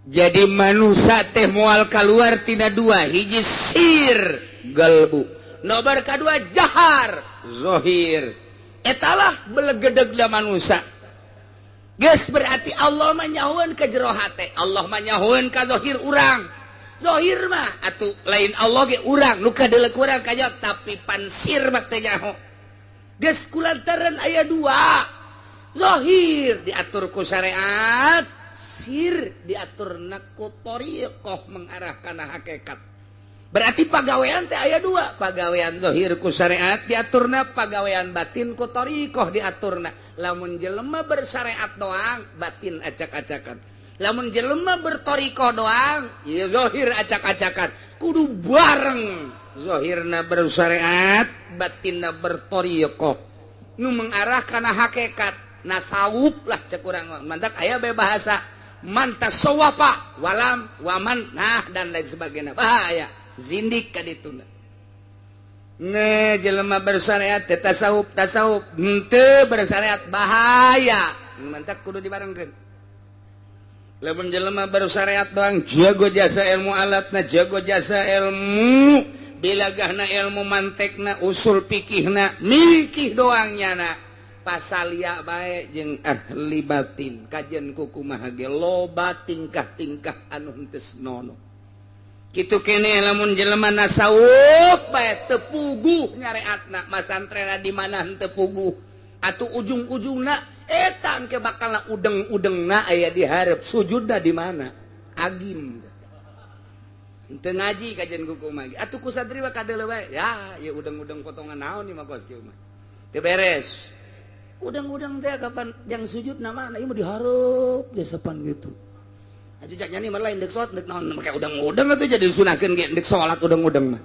jadi manusia teh moal keluar tina dua hiji sir galbu nomor kedua jahar zohir etalah belegedegna manusia geus berarti Allah manyahuan ka jero hate Allah manyahuan ka zohir urang zohir mah atuh lain Allah ge urang nu kadeuleu urang kaya tapi pansir mah teh nyaho geus kulantaran aya dua zohir diatur ku syariat sir diaturna ku thariqah mengarah kana hakikat berarti pagawean teh aya dua pagawean zohir ku syariat diaturna pagawean batin ku thariqah diaturna lamun jelema bersyariat doang batin acak-acakan lamun jelema bertoriko doang ya zohir acak-acakan kudu bareng zohirna bersyariat batinna bertoriko nu mengarah kana hakikat nasawuf lah cek urang mantak aya bae bahasa man tasawwafa walam waman nah dan lain sebagainya bahaya zindik ka dituna jelema bersyariat teh tasawuf henteu bersyariat bahaya mantak kudu dibarengkeun lamun jelema baru syariat doang jago jasa ilmu alatna jago jasa ilmu bilagahna ilmu mantekna usul fikihna mikih doang nyana pasalia bae jeung ahli batin kajian kukumaha ge loba tingkah-tingkah anu henteu nono kitu keneh lamun jelema nasawuf bae teu puguh nyareatna masantrena di mana henteu puguh atuh ujung-ujungna eta engke bakalna udeng-udengna aya di hareup sujudna di mana agim teu ngaji kajian kukumaha atuh ku santri mah kadeuleu bae ya ieu udeng-udeng potongan naon ieu mah kos kieu mah teu beres udeng-udeng teh kapan jang sujudna mana ieu mah dihareup jasepan gitu atuh cak nyani mah lain deuk salat deuk naon make udeng-udeng atuh jadi disunahkeun ge deuk salat udeng-udeng mah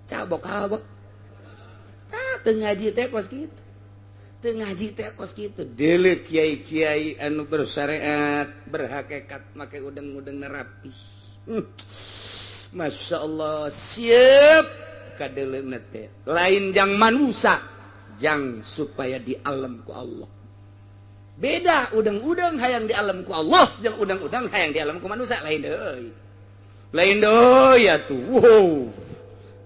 cabok-cabok teu ngaji teh kos kitu ngaji teh kos gitu deuleu kiai-kiai anu bersyariat berhakikat make udeng-udeng rapi Masya Allah siap kadeuleuna teh lain jang manusia jang supaya di alam ku Allah beda udeng-udeng hayang di alam ku Allah jang udeng-udeng hayang di alam ku manusia lain deui atuh wow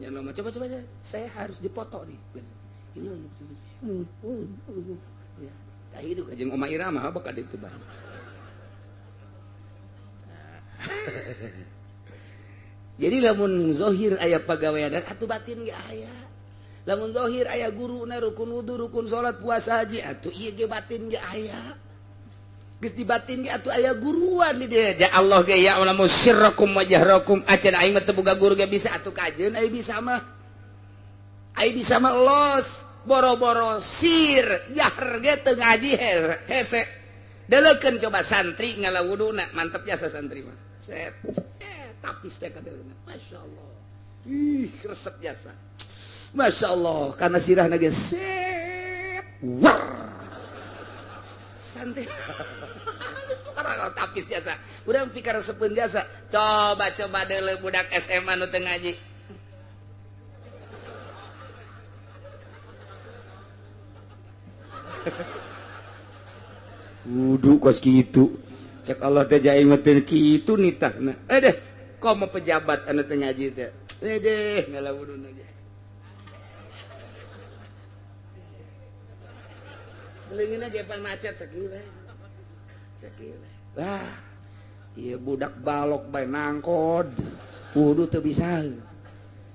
ya nama coba saya harus dipoto nih ini ya, kayak itu kajeng Oma Irama apa kada itu bang? Jadi lamun zohir aya pagawean atuh batin ge aya. Lamun zohir aya guruna rukun wudu, rukun salat, puasa, haji atuh ieu ge batin ge aya. Geus di batin ge atuh aya guruan di dieu. Ja Allah ge ya ulamu sirrakum wa jahrakum acan aing mah teu boga guru ge bisa atuh kajeun aya bisa mah. Aya bisa mah los boro-boro sir jahar ge teu ngaji hese deleukeun coba santri ngalawuduna mantep jasa santri mah set tapis teh kadeuleuna masyaallah ih resep jasa masyaallah kana sirahna ge set war santri geus pokona tapis jasa urang pikaresepeun jasa coba deuleu budak SMA nu teu ngaji wudu kos gitu cek Allah teh jaing mah teu kitu nitahna deh komo pejabat anu teu ngaji teh deh ngalawuduna ge leungeunna ge pan macet sakieu wah ieu budak balok bae nangkod wudu teu bisa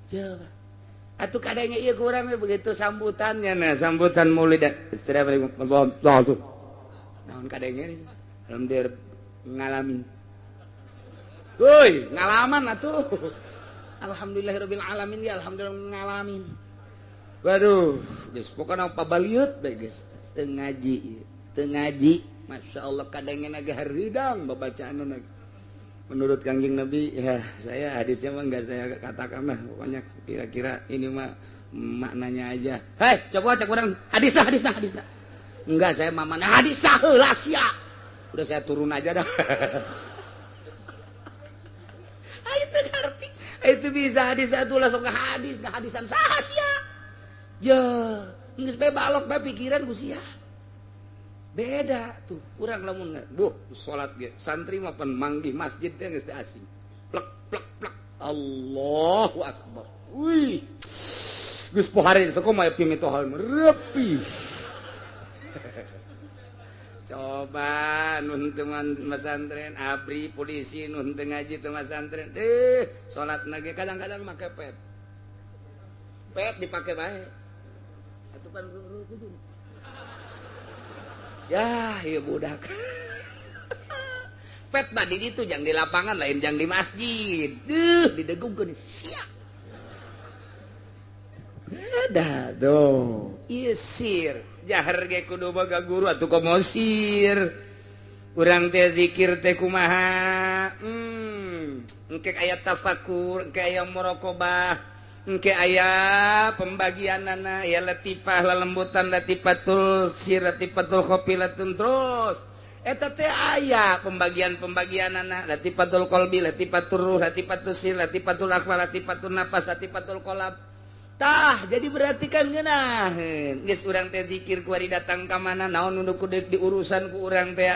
coba atuh kadangnya ieu kurang begitu sambutannya nah sambutan maulid assalamualaikum warahmatullahi wabarakatuh naon kadangnya nih alhamdulillah ngalamin euy ngalaman atuh alhamdulillahirabbil alamin ya alhamdulillah ngalamin waduh geus pokona pabaliut bae geus teu ngaji masyaallah kadangnya ge haridang babacaanna menurut Kangjeng Nabi ya saya hadisnya mah enggak saya katakan lah pokoknya kira-kira ini mah maknanya aja hei coba cek orang hadisna enggak saya mamana hadisna heula sia udah saya turun aja dah itu ngerti itu bisa hadis satu langsung ke hadis nah hadisan saha sia ya geus bae balok bae pikiran ku sia beda tuh urang lamun salat ge santri mah pan manggih masjid teh geus teu asing plek Allahu akbar wih geus pohare sakomo aya pimitohan repi coba nun teman pesantren abri polisi nun teu ngaji teu pesantren salat nage kadang-kadang make pet dipake bae atuh pan kudu ya ieu budak pet badi ditu jang di lapangan lain jang di masjid didegungkeun sia ada do isir jahar ge kudu boga guru atuh komosir urang teh zikir teh kumaha engke aya tafakur engke aya muraqabah engke aya pembagianana ya latifah lalembutan latifatul sir latifatul khofilatun terus eta teh aya pembagian-pembagianana latifatul qalbi latifatul ruh latifatul sir latifatul akhwal latifatul nafas latifatul qalb tah jadi berarti kan ngeunaheun geus urang teh zikir ku ari datang ka mana naon nu kudu diurusan ku urang teh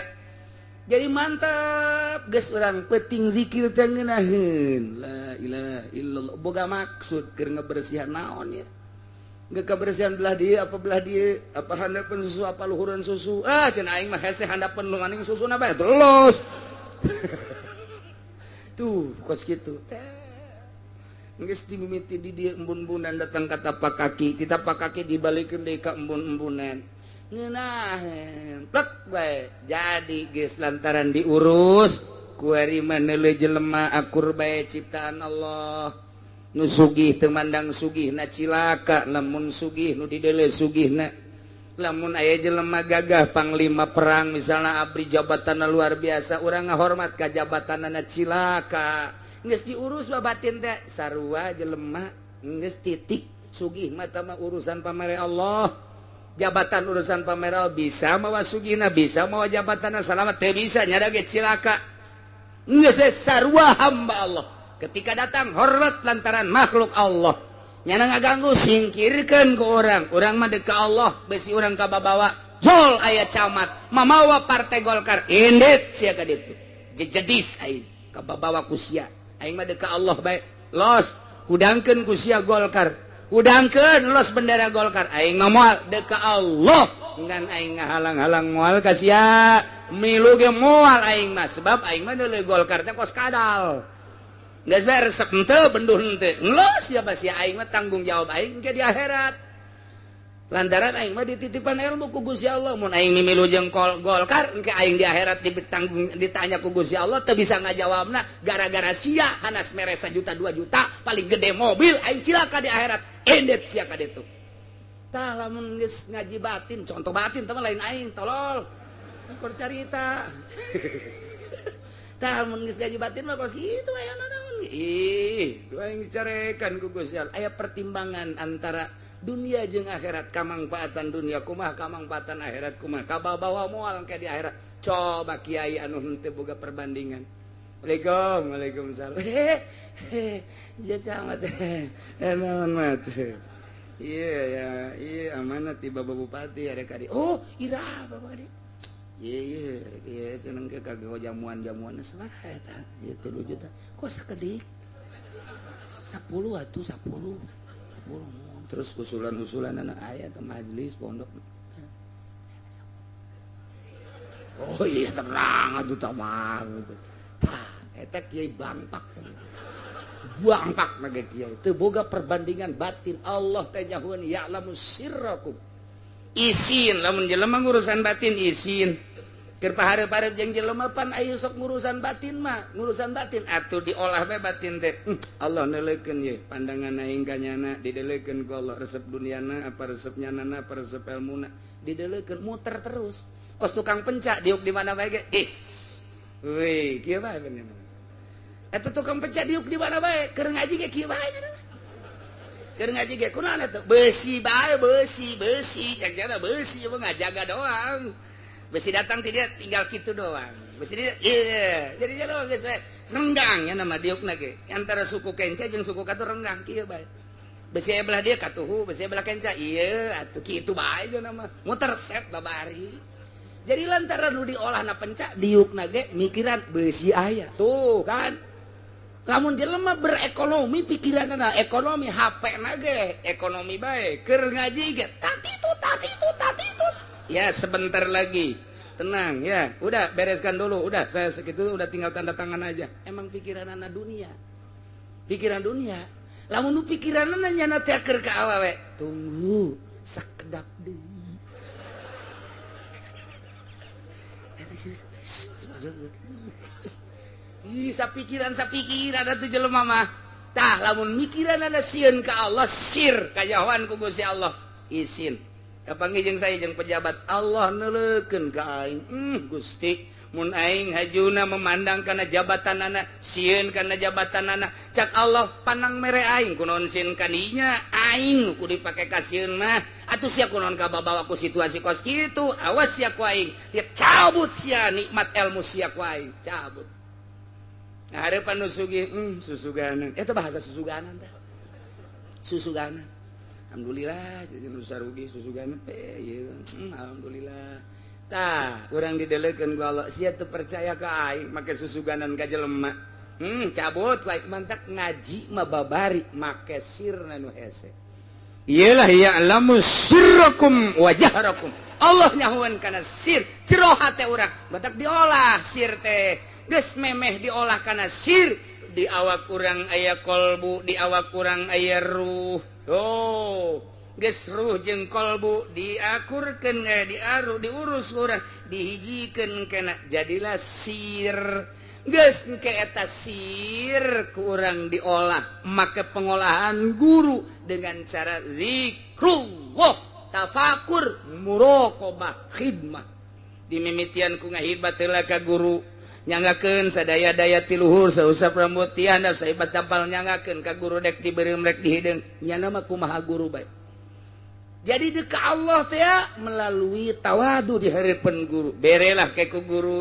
jadi mantap geus urang penting zikir teh ngeunaheun la ilaha illallah boga maksud keur ngabersihan naon ya geus kabersihan belah dieu apa handapeun susu apa luhureun susu cenah aing mah hese handapeun lu nganing susuna bae terus tuh kos kitu geus dimimiti di dieu embun-embunan datang ka tapak kaki ti tapak kaki dibalikeun deui ka embun-embunan ngeunaheun plek bae jadi geus lantaran diurus ku ari maneuleul jelema akur bae ciptaan Allah nu sugih teu mandang sugihna cilaka lamun sugih nu dideuleu sugihna lamun aya jelema gagah panglima perang misalna abri jabatanna luar biasa urang ngahormat ka jabatanna cilaka geus diurus babatin teh sarua jelema geus titik sugih mah tah urusan pamere Allah jabatan urusan pamere Allah bisa mawa sugihna bisa mawa jabatanna salamat teu bisa nyada ge cilaka geus sarua hamba Allah ketika datang hormat lantaran makhluk Allah nyana ngaganggu singkirkeun ku urang mah deuk ka Allah besi urang ka babawa jol aya camat mamawa partai Golkar indit sia ka ditu jejedis aing ka babawa ku sia aing mah deuk ka Allah bae los hudangkeun ku sia Golkar hudangkeun los bendera Golkar aing mah moal deuk ka Allah ngan aing ngahalang-halang moal ka sia milu ge moal aing mah sebab aing mah deuleu Golkar teh kos kadal geus bae resep henteu benduh henteu los ya basi aing mah tanggung jawab aing ke di akhirat lantaran aing mah dititipan ilmu ku Gusti Allah mun aing mimilu jeung Golkar engke aing di akhirat ditanya ku Gusti Allah teu bisa ngajawabna gara-gara sia hanas mere 1 juta 2 juta paling gede mobil aing cilaka di akhirat endet sia ka ditu tah lamun geus ngaji batin contoh batin teh lain aing tolol kur carita tah mun geus ngaji batin mah kos kitu aya naon itu aing dicarekan ku Gusti Allah aya pertimbangan antara dunia jeung akhirat kamangpaatan dunia kumaha kamangpaatan akhirat kumaha kabawa moal ke di akhirat coba kiai anu henteu boga perbandingan Waalaikumsalam ya camat naon mah iya amanat ti Bapak Bupati ada kadi oh ira Bapak kadi iya cenah ke kagak jamuan-jamuan sabaraha eta ieu 3 juta kok sakedik 10 atuh 10 terus usulan-usulan anak aya ke majelis pondok oh iya tenang atuh tamang tah eta kiai bangpak na ge kiai teu boga perbandingan batin Allah teh nyahueun ya'lamu sirrakum isin lamun jelema ngurusan batin isin keur pahareup-hareup jeung jelema pan aya sok ngurusan batin mah ngurusan batin atuh diolah bae batin teh Allah neuleukeun ye pandangan aing ka nyana dideuleukeun ku Allah resep duniana apa resep nyanana apa resep ilmuna dideuleukeun muter terus kos tukang pencak diuk di mana bae ge weh kieu bae bener eta tukang pencak diuk di mana bae keur ngaji ge kieu bae keur ngaji ge kunaon eta besi bae besi cakna besi mah ngajaga doang besi datang dia tinggal gitu doang besi dia jadi doang geus bae renggang ya nama diukna ge antara suku kenca jeung suku katu renggang kieu bae besi belah dia katuhu besi belah kenca ieu atuh kitu bae geuna mah muter set babari jadi lantaran nu diolahna pencak diukna ge mikiran besi aya tuh kan lamun jelema berekonomi pikiranna ekonomi HP na ge ekonomi bae keur ngaji ge tatitut ya sebentar lagi tenang ya. Udah bereskan dulu. Udah saya segitu udah tinggal tanda tangan aja. Emang pikiran anak dunia. Pikiran dunia. Lamun nu pikiran anak nyana teaker ke awewe. Tunggu sakedap deui. Sapikiran atuh jelema mah. Tah lamun mikiran ada sieun ka Allah, sir kajawan ku Gusti Allah. Izin. Kapanggih jeung saya jeung pejabat Allah neulekeun ka aing. Gusti, mun aing hajuna memandang kana jabatanana, sieun kana jabatanana, cak Allah panang mere aing kunaon sieun ka dinya, aing nu kudu dipake ka sieun mah. Atuh sia kunaon kabawa ku situasi kos kitu, awas sia ku aing. Dia cabut sia nikmat ilmu sia ku aing, cabut. Nah, harapan nu sugih, susuganan. Eta bahasa susuganan tah. Susuganan. Alhamdulillah, jeung sarugi susuganan ieu. Alhamdulillah. Tah, urang didelekeun ku Allah, sia teu percaya ka aing make susuganan ka jelema. Cabut ku aing mantak ngaji mah babari make sirna nu hese. Iyalah ya'lamu sirrakum wa jahrakum. Allah nyahuan kana sir, jero hate urang. Batak diolah sir teh. Geus memeh diolah kana sir, di awak urang aya kolbu, di awak urang aya ruh. Oh, geus ruh jeung kolbu diakurkeun diaru diurus urang, dihijikeun kana jadilah sir. Geus engke eta sir ku urang diolah, make pengolahan guru dengan cara zikrullah, tafakur, muraqabah, khidmah. Dimimitian ku ngahibah teula ka guru. Nyangakeun sadaya-daya ti luhur sausap rambut ti handap saibat tapal nyangakeun ka guru dek dibeureum rek dihideung nyana mah kumaha guru bae. Jadi deuk ka Allah teh melalui tawadu di hareupeun guru. Berelah ke ku guru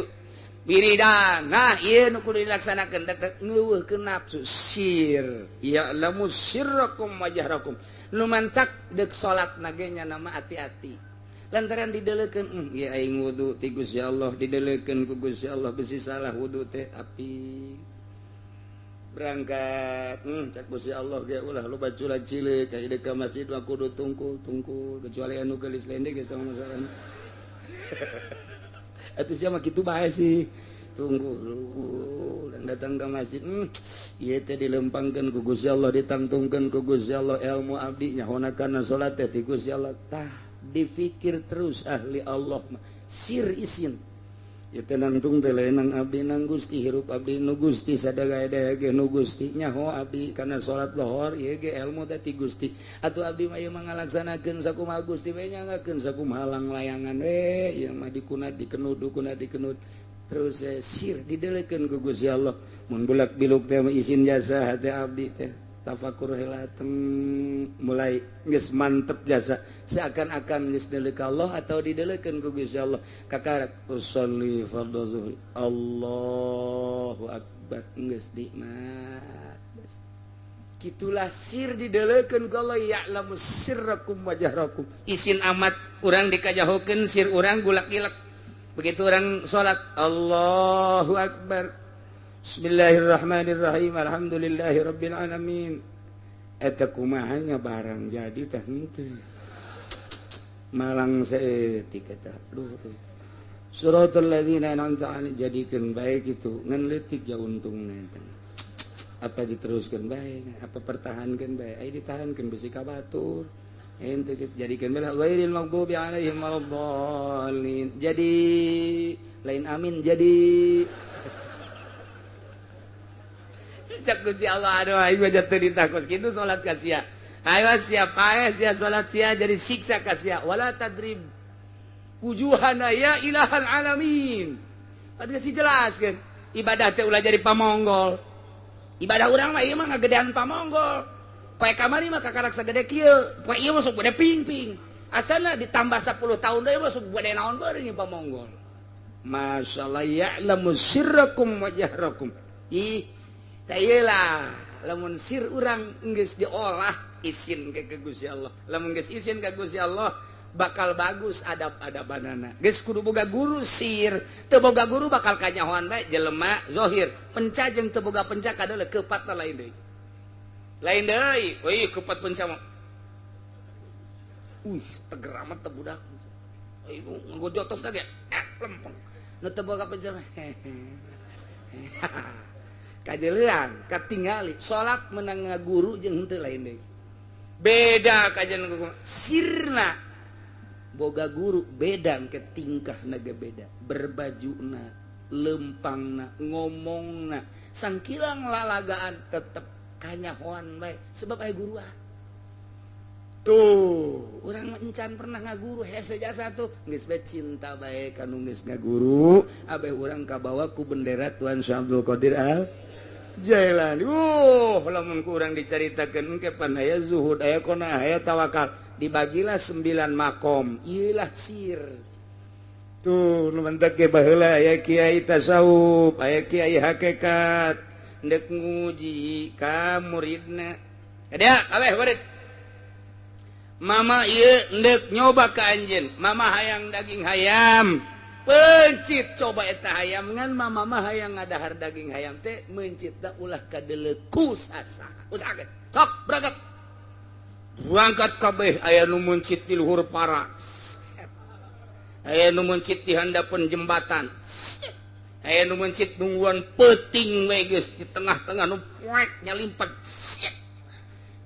wiridan. Nah, ieu nu kudu dilaksanakeun dek ngeuweuhkeun nafsu sir. Ya lamu sirrakum wa jahrakum. Nu mantak deuk salatna ge nyana mah ati-ati. Lantaran didelekeun ya aing wudu ti Gusti Allah, didelekeun ku Gusti Allah besi salah wudu teh api berangkat cak Gusti Allah ge ulah loba culag cileuk ka hideuk ka masjid mah kudu tungkul kecuali anu geulis lende geus teu masalah. Atuh sia mah kitu bae sih. Tunggu dan datang ke masjid ieu teh dilempangkeun ku Gusti Allah, ditangtungkeun ku Gusti Allah ilmu abdi nyahona kana salat teh ti Gusti Allah. Tah dipikir terus ahli Allah sir isin ya tenangtung teh lain nang abdi nang Gusti hirup abdi nu Gusti sadaya-daya ge nu Gusti nyaho abdi kana salat lohor ieu ge ilmu teh ti Gusti atuh abdi mah ieu mah ngalaksanakeun sakumaha Gusti we nyangakeun sakumaha halang layangan we ieu mah dikunat dikenud terus sir didelekeun ku Gusti Allah mun bulak biluk teh isin jasa hate abdi teh tafakur heula mulai geus mantep jasa seakan-akan geus deleuk Allah atau didelekeun ku Gusti Allah kakarak usolli fardhu zuhri Allahu akbar geus nikmat kitulah sir didelekeun ku Allah ya'lamu sirrakum wa jahrakum isin amat urang dikajahokeun sir urang gulak-gilak begitu urang salat Allahu akbar Bismillahirrahmanirrahim. Alhamdulillahirabbil alamin. Eta kumahanya barang jadi teh henteu. Malang saeutik eta. Suratul ladzina an'amta 'alaihim jadikeun bae kitu ngan leutik ya untungna eta. Apa diteruskeun bae, apa pertahankeun bae, ai ditahankeun besi ka batur. Henteu jadikeun bae ghairil maghdubi 'alaihim waladdallin. Jadi lain amin jadi cak Gusti Allah aduh aing mah jatuh ditakos kitu salat ka sia. Ayo sia pae sia salat sia jadi siksa ka sia. Wala tadrib wujuhana ya ilahal alamin. Tadi si jelaskeun ibadah teh ulah jadi pamonggol. Ibadah urang mah ieu mah ngagedean pamonggol. Poe kamari mah kakarak sagede kieu, poe ieu mah sok gede ping-ping. Asalna ditambah 10 tahun deui mah sok gede naon beureung ieu pamonggol. Masyaallah ya'lamu sirrakum wa jahrakum. Tayelah lamun sir urang geus diolah isin ke Gusti Allah. Lamun geus isin ka Gusti Allah bakal bagus adab-adabanana. Geus kudu boga guru sir, teu boga guru bakal kanyahoan bae jelema zahir. Penca jeung teu boga penca kadeuleuk keupatna lain deui. Lain deui, euy keupat penca mah. Teger amat teh budak. ibu nggo jotos lagi lempeng nu teu boga penjara kajelean katingali salat menang ngaguru jeung henteu lain deui beda kajian sirna boga guru beda ke tingkahna ge beda berbajuna lempangna ngomongna sangkilang lalagaan tetep kanyahoan bae sebab aya guruan tuh urang encan pernah ngaguru hese jasa tuh geus bae cinta bae kanu geus ngaguru abeh urang kabawa ku bendera Tuan Syekh Abdul Qadir Al Jailani lamun ku urang dicaritakeun ke pan aya zuhud aya qanaah aya tawakal dibagilah 9 makom ieulah sir tuh nu mentek ge baheula aya kiai tasawuf aya kiai hakikat ndek nguji ka muridna ada kabeh murid mama ieu ndek nyoba ka anjeun mama hayang daging hayam pencit coba eta hayam ngan mama mah hayang ngadahar daging hayam teh mencitna ulah kadeleku sasa usahakeun sok berangkat kabeh aya nu mencit di luhur paras aya nu mencit di handapeun jembatan aya nu mencit nungguan peuting we geus di tengah-tengah nu poek nyalimpet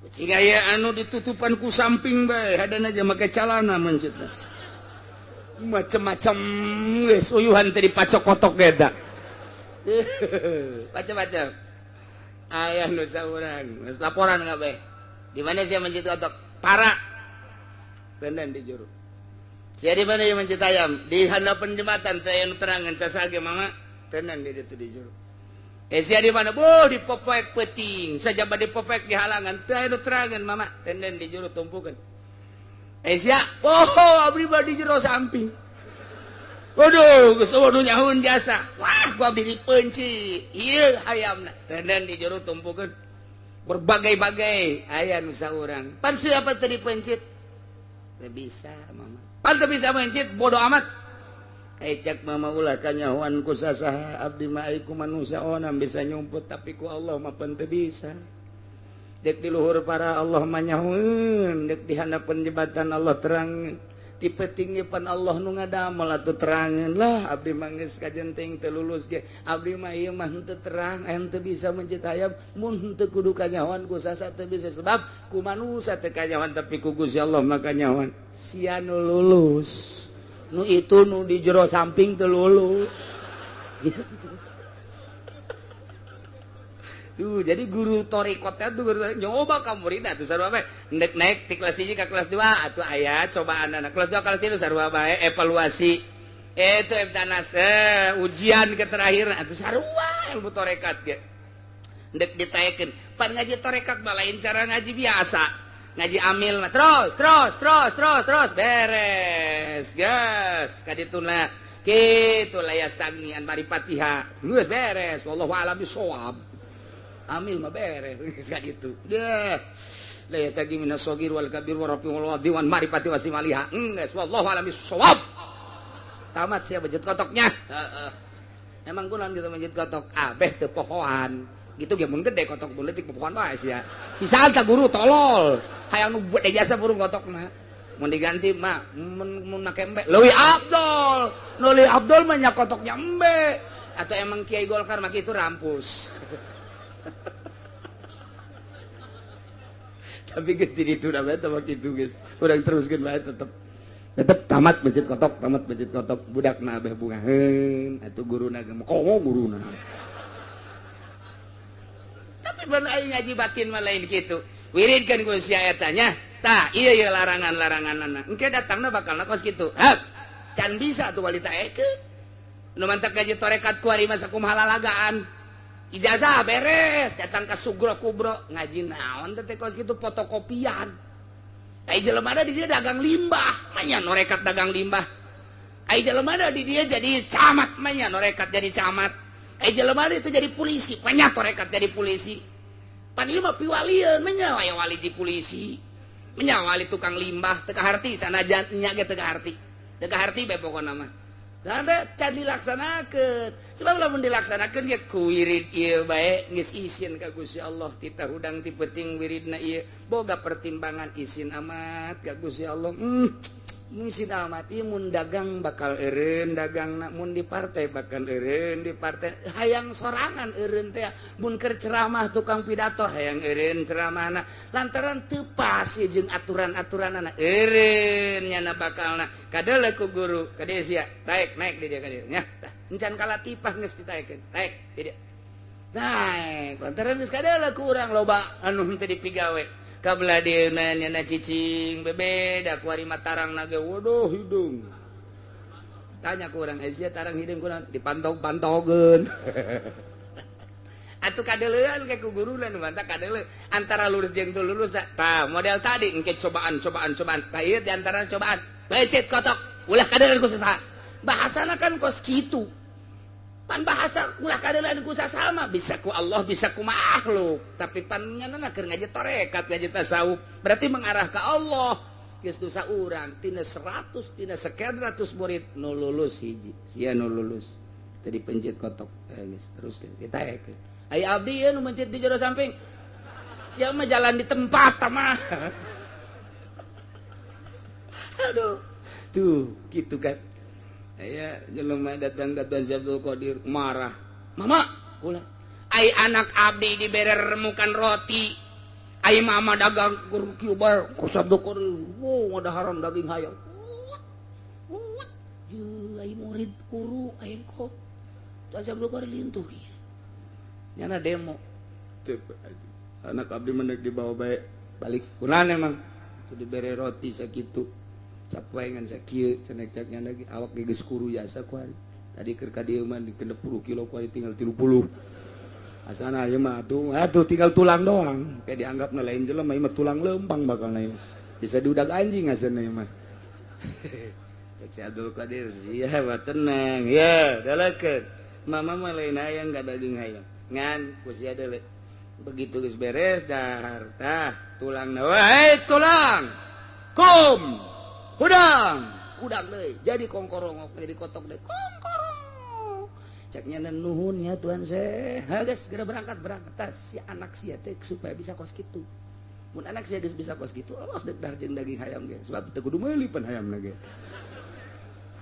kucing aya anu ditutupan ku samping bae hadana aja make calana mencit macam-macam geus uyuhan teh dipacok kotok geda macam-macam aya nu saurang geus laporan kabeh di mana sih mencit kotok para tenan di juru sia di mana yang mencit ayam di handapeun jembatan teh anu terangan sasage mama tenan di ditu di juru sia di mana boh di popek peuting sajaba di popek di halangan teh anu terangan mama tenan di juru tumpukeun sia abdi mah di jero samping waduh geus nu nyahun jasa wah gua abdi dipeunci ieu hayamna tenan di jero tumpukeun berbagai-bagai aya nu saurang pan siapa teh dipencit teu bisa mama pan teu bisa mencit bodoh amat cek mama ulah kanyahoan ku sasaha abdi mah ai ku manusia onam bisa nyumput tapi ku Allah mah pan teu bisa dek di luhur para Allah mah nyahoeun dek di handapeun jembatan Allah terang ti peuting pan Allah nu ngadamel atuh terangeun lah abdi mah geus kajenteng teu lulus ge abdi mah ieu mah henteu terang henteu bisa mencit hayam mun henteu kudu kanyahoan ku sasa teu bisa sebab ku manusia teu kanyahoan tapi ku Gusti Allah mah kanyahoan sia nu lulus nu itu nu di jero samping teu lulus tuh jadi guru torikotnya tuh nyoba ka muridna tuh sarua bae ndek naik ti kelas 1 ka kelas 2 atuh aya cobaan anak kelas 2 kelas 3 sarua bae evaluasi itu emtanas ujian ke terakhir atuh sarua ilmu torekat ge ndek ditaekeun pan ngaji torekat mah lain cara ngaji biasa ngaji amil mah terus beres gas kadituna kitu layas tagnian mari Fatihah geus beres wallahu a'lam bishawab amil mah beres kayak gitu deh la yastagi minas shagir wal kabir wa rafi wal wadi wan marifati wasimaliha geus wallahu a'lam bishawab tamat sia bejet kotoknya emang kunaon gitu bejet kotok abeh teu pohoan gitu ge mun gede kotok mun leutik pohoan bae sia bisa anta guru tolol hayang nu bade jasa burung kotokna mun diganti mah mun make embe leuwih Abdul nu leuwih Abdul mah nya kotoknya embe atau emang Kiai Golkar mah kitu rampus tapi geus di ditu da bae teh kitu geus urang teruskeun bae tetep tamat masjid kotok budakna abeh bungaheun atuh guruna ge komo guruna tapi ban aya ngaji batin mah lain kitu wiridkeun ku sia eta nya tah ieu larangan-laranganna engke datangna bakalna kos kitu hap can bisa tuh walita ekeun nu mantak ngaji torekat ku ari mah sakumaha lalagaan ijazah beres datang ke sugro kubro ngaji naon teh kos kitu fotokopian ai jelema ada di dia dagang limbah manya norekat dagang limbah ai jelema ada di dia jadi camat manya norekat jadi camat ai jelema ada itu jadi polisi manya torekat jadi polisi pan ieu mah piwalieun manya aya wali ji polisi manya wali tukang limbah teu kaharti sanajan nya ge teu kaharti bae pokona mah Tanda can dilaksanakeun. Sebab lamun dilaksanakeun ge ku wirid ieu bae geus isin ka Gusti Allah tita hudang ti peuting wiridna ieu boga pertimbangan isin amat ka Gusti Allah. matimun dagang bakal eren dagang namun di partai bakal eren di partai hayang sorangan eren teh bunker ceramah tukang pidato hayang eren ceramah anak lantaran tepas jeung aturan-aturan anak eren nyana bakalna kadele ku guru kadeu sia naik di dia kadeu nya tah encan kala tipah geus ditaekeun naik di dia naik lantaran geus kadele ku urang loba anu teu dipigawe kabelah dia nyana cicing bebeda ku ari Matarang nage waduh hidung tanya ku urang sia tarang hidung kurang dipantau-pantaukeun atuh kadeuleun ke ku guruna nu mantap kadeuleu antara lurus jeung teu lulus tah model tadi engke cobaan tah ieu di antara cobaan becet kotok ulah kadeuleun ku saha bahasana kan kos kitu pan bahasa ulah kadeuleun ku sasama bisa ku Allah bisa ku makhluk tapi pan nyanana keur ngaji tarekat ngaji tasawuf berarti mengarah ka Allah geus dosa urang tina 100 tina sekian ratus murid nu lulus hiji sia nu lulus tadi pencet kotok geus terus kita ekeun ai abdi ieu nu mencet di jero samping sia mah jalan di tempat mah aduh tuh gitu kan aya jelema datang ka Tuan Abdul Qadir marah mama ulah ai anak abdi dibere remukan roti ai mama dagang kieu bae ku Abdul Qadir ngadaharan daging hayam ye ai murid guru ai kok Tuan Abdul Qadir lintuh kieu nyana demo teu anak abdi menek dibawa bae balik kunaon emang tu dibere roti sakitu capoengan sakieu cenah caknya lagi awak geus kuru jasa ku ari tadi keur ka dieu mah dikena 10 kilo ku ari tinggal 30 asana ieu mah atuh tinggal tulang doang kayak dianggapna lain jelema ieu mah tulang lempang bakalna ieu bisa diudag anjing asana ieu mah cek si Abdul Qadir sia mah tenang ya dalekeun mama mah lain hayang ka daging hayam ngan ku sia deuleu begitu geus beres dahar tah tulangna wae tulang kum udang deui jadi kongkorong jadi kotok deui kongkorong ceknya nuhun ya Tuhan Syekh geus segera berangkat tas si anak sia teh supaya bisa kos kitu mun anak sia geus bisa kos kitu alos deg jeung daging hayam ge sebab teu kudu meuli pan hayamna ge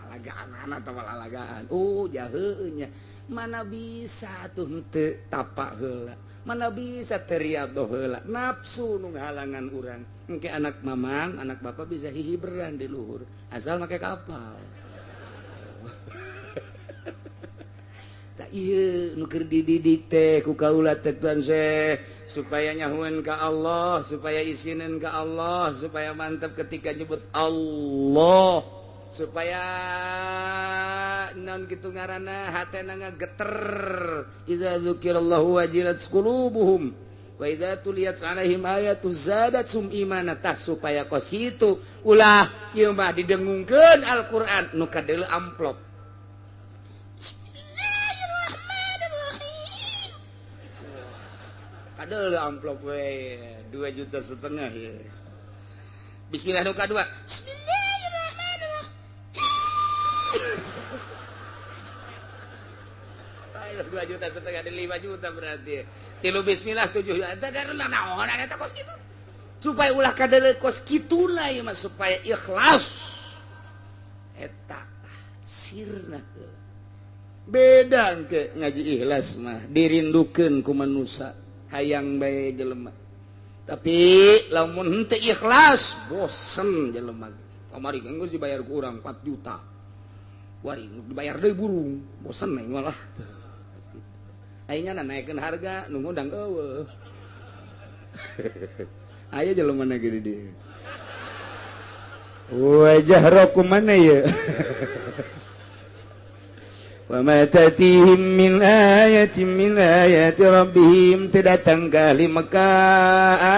alagaan atau alagaan jaheuh nya mana bisa tuh teu tapak heula mana bisa teriado heula nafsu nu ngahalangan urang engke anak mamang anak bapak bisa hihiberan di luhur asal make kapal tak ieu nu keur dididik teh ku kaula teh Tuan Syekh supaya nyahueun ka Allah supaya isinin ka Allah supaya mantap ketika nyebut Allah supaya naon kitu ngaranna hatena ngageter idza dzukirallahu wajilat qulubuhum wa idza tuliyat 'alaihim ayatu zadatsum imana tah supaya kos kitu ulah ieu mah didengungkeun Al-Qur'an nu kadeuleu amplop Bismillahirrahmanirrahim kadeuleu amplop we 2,5 juta ya Bismillah nu kadua Bismillah 2,5 juta ada 5 juta berarti tilu bismillah 7 juta karena naon eta kos kitu supaya ulah kadeuleu kos kituna ieu mah supaya ikhlas eta sirna beda engke ngaji ikhlas mah dirindukeun ku manusia hayang bae jelema tapi lamun henteu ikhlas bosen jelema kamari geus dibayar ku urang 4 juta wari dibayar deui burung bosen mah malah ayeuna naikeun harga nu ngundang eueuh aya jelema na gede dieu wajah roku mana ya wa ma tatihim min ayatin min ayati rabbihim datang kali maka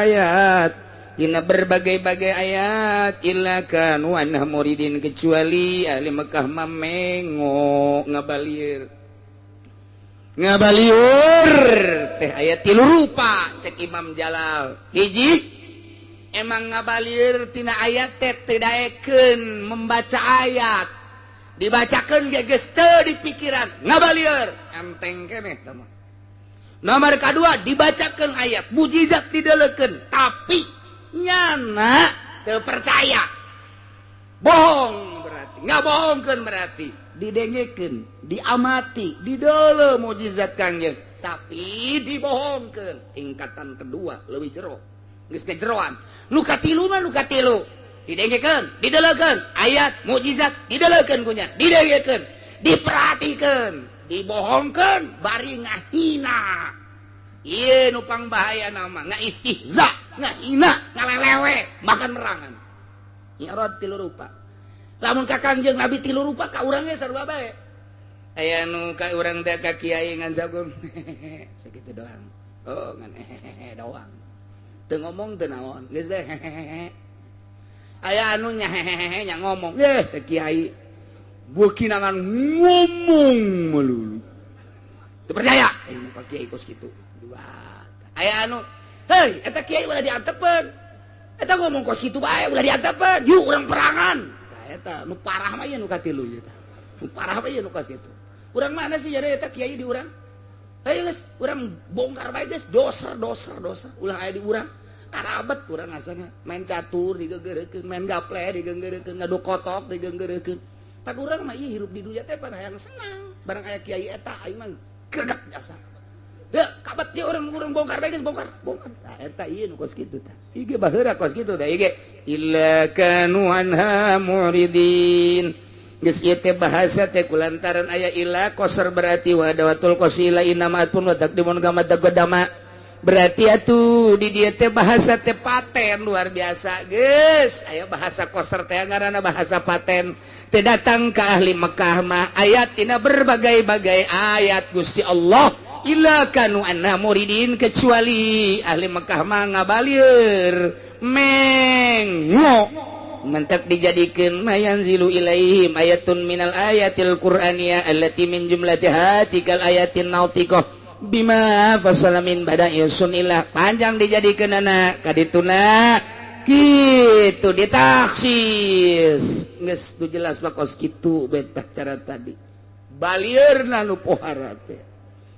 ayat dina berbagai-bagai ayat illa kanu anna muridin kecuali ahli Mekah mamengo ngabaliur teh ayat 3 rupa cek Imam Jalal hiji emang ngabaliur tina ayat teh teu daekeun membaca ayat dibacakeun ge geus teu di pikiran ngabaliur enteng keneh tah mah nomor kadua dibacakeun ayat mujizat dideleukeun tapi nyana teu percaya bohong berarti ngabohongkeun berarti didengekeun diamati didolo mukjizat Kangjeng tapi dibohongkeun tingkatan kedua leuwih jero geus kejeroan nu katiluna nu katilu didengekeun didolokeun ayat mukjizat didolokeun kunya didengekeun diperhatikeun dibohongkeun bari ngahina ieu nu pangbahaya nama ngaistihza ngahina ngalelewe makan merangan nyarot tilu rupa lamun ka Kangjeng Nabi tilu rupa ka urang ge sarua bae aya nu ka urang teh ka kiai ngan sagum sakitu doang oh ngan doang teu ngomong teu naon geus bae aya anu nya nya ngomong teh kiai beuki nangan ngomong melulu teu percaya ka kiai kos kitu dua aya anu heuh eta kiai ulah diantepeun eta ngomong kos kitu bae ulah diantepeun yuk urang perangan eta nu parah mah ieu nu katilu ieu tah nu parah mah ieu nu kos kitu urang mana sih jadi eta kiai di urang ayo geus urang bongkar bae geus doser ulah aya di urang karabet urang asana main catur digenggeureukeun main gaple digenggeureukeun ngadu kotok digenggeureukeun pan urang mah ieu hirup di dunya teh pan hayang senang barang aya kiai eta aing mah greget jasa teu kabet dia urang bongkar bae geus bongkar tah eta ieu nu kos kitu tah ieu ge baheura kos kitu tah ieu ge illa kanu anha muridin geus ieu teh bahasa teh kulantaran aya ila qasar berarti wa dawatul qasila inamatun wa taqdimun gamad godama berarti atuh di dieu teh bahasa teh paten luar biasa geus aya bahasa qasar teh ngaranna bahasa paten teh datang ka ahli Mekah mah ayat tina berbagai-bagai ayat Gusti Allah illa kanu anha muridin kecuali ahli Mekah mah ngabalieur mengo mentak dijadikeun mayanzilu ilaihim ayatun minal ayatil qur'aniyah allati min jumlatiha tikal ayatin nautiqah bima fasala min bada'i sunillah panjang dijadikeun anak kadituna kitu ditaksis geus tu jelas bakos kitu betah cara tadi balieurna nu pohara teh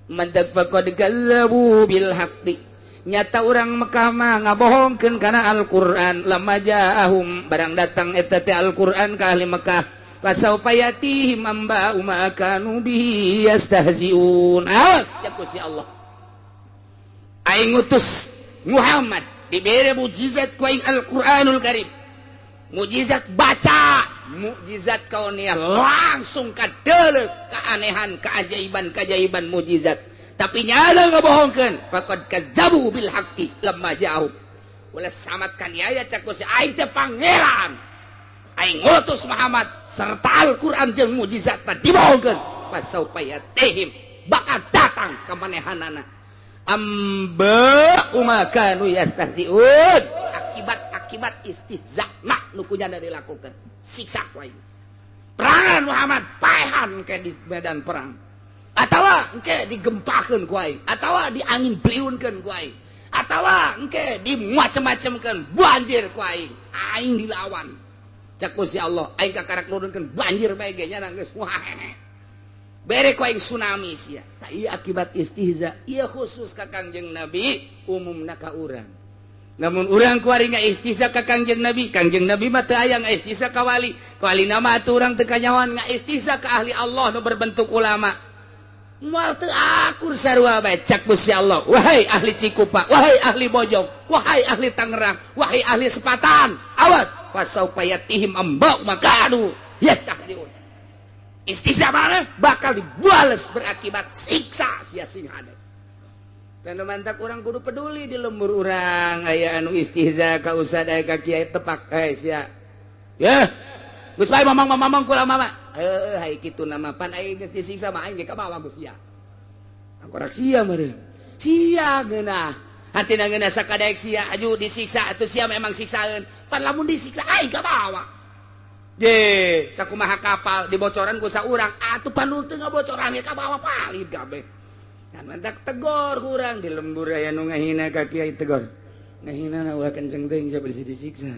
mantak faqad kazzabu bil haqqi nyata urang Mekah mah ngabohongkeun kana Al-Qur'an lamma ja'ahum barang datang eta teh Al-Qur'an ka ahli Mekah fasaufa yatihim amba ma kanu bihi yastahziun awas cak si Allah aing ngutus Muhammad dibere mukjizat ku aing Al-Qur'anul Karim mukjizat baca mukjizat kauniyah langsung kadeuleuh keanehan keajaiban mukjizat tapi nyala ngabohongkeun faqad kadzabu bil haqqi lamma ja'u ulah samatkan aya cak si aing teh pangeran aing ngutus Muhammad serta Al-Qur'an jeung mukjizat teh dibohongkeun fasaufa yatihim bakal datang ka manehanana amba umakanu yastahziun akibat istihza nak nu kunyana dilakukan siksa ku aing perangan Muhammad paehan ke di medan perang atawa engke digempakeun ku aing atawa diangin beliunkeun ku aing atawa engke dimacem-macemkeun banjir ku aing dilawan cak Gusti Allah aing kakarak nurunkeun banjir bae ge nya geus bere ku aing tsunami sia tah ieu akibat istihza ieu khusus ka Kangjeng Nabi umumna ka urang namun urang ku ari ngaistihza ka Kangjeng Nabi mah teu aya ngaistihza ka wali nama atuh urang teu kanyawan ngaistihza ka ahli Allah nu berbentuk ulama moal teu akur sarua bae cak Gusti Allah wahai ahli Cikupa wahai ahli Bojong wahai ahli Tangerang wahai ahli Sepatan awas fasaufa yatihim amba makanu yastahziun istihza mana bakal dibales berakibat siksa sia-sia ada dan mantak urang kudu peduli di lembur urang aya anu istihza ka ustad aya ka kiai tepak sia ya geus bae mamang kula mama hai kitu nama pan aing geus disiksa mah aing ge ka bawah Gus sia angkorak sia meureun sia geunah hatina geunah sakadaek sia aju disiksa atuh sia memang siksaeun pan lamun disiksa aing ka bawah ye sakumaha kapal dibocoran ku saurang atuh pan nu teu ngabocoran ge ka bawah palid kabeh dan mantak tegor kurang di lembur aya nu ngahina ka kiai tegor ngahina na ulah kenceng teuing sia bersih disiksa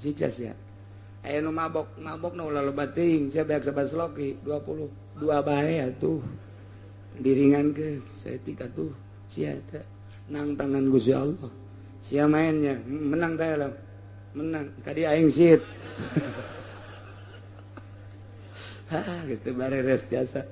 siksa sia aya nu mabok na ulah loba teuing sia beak sabas loki 22 bae atuh diringankeun saeutik atuh sia teh nang tangan Gusti Allah sia mainnya menang teh lah menang kadi aing sit jasa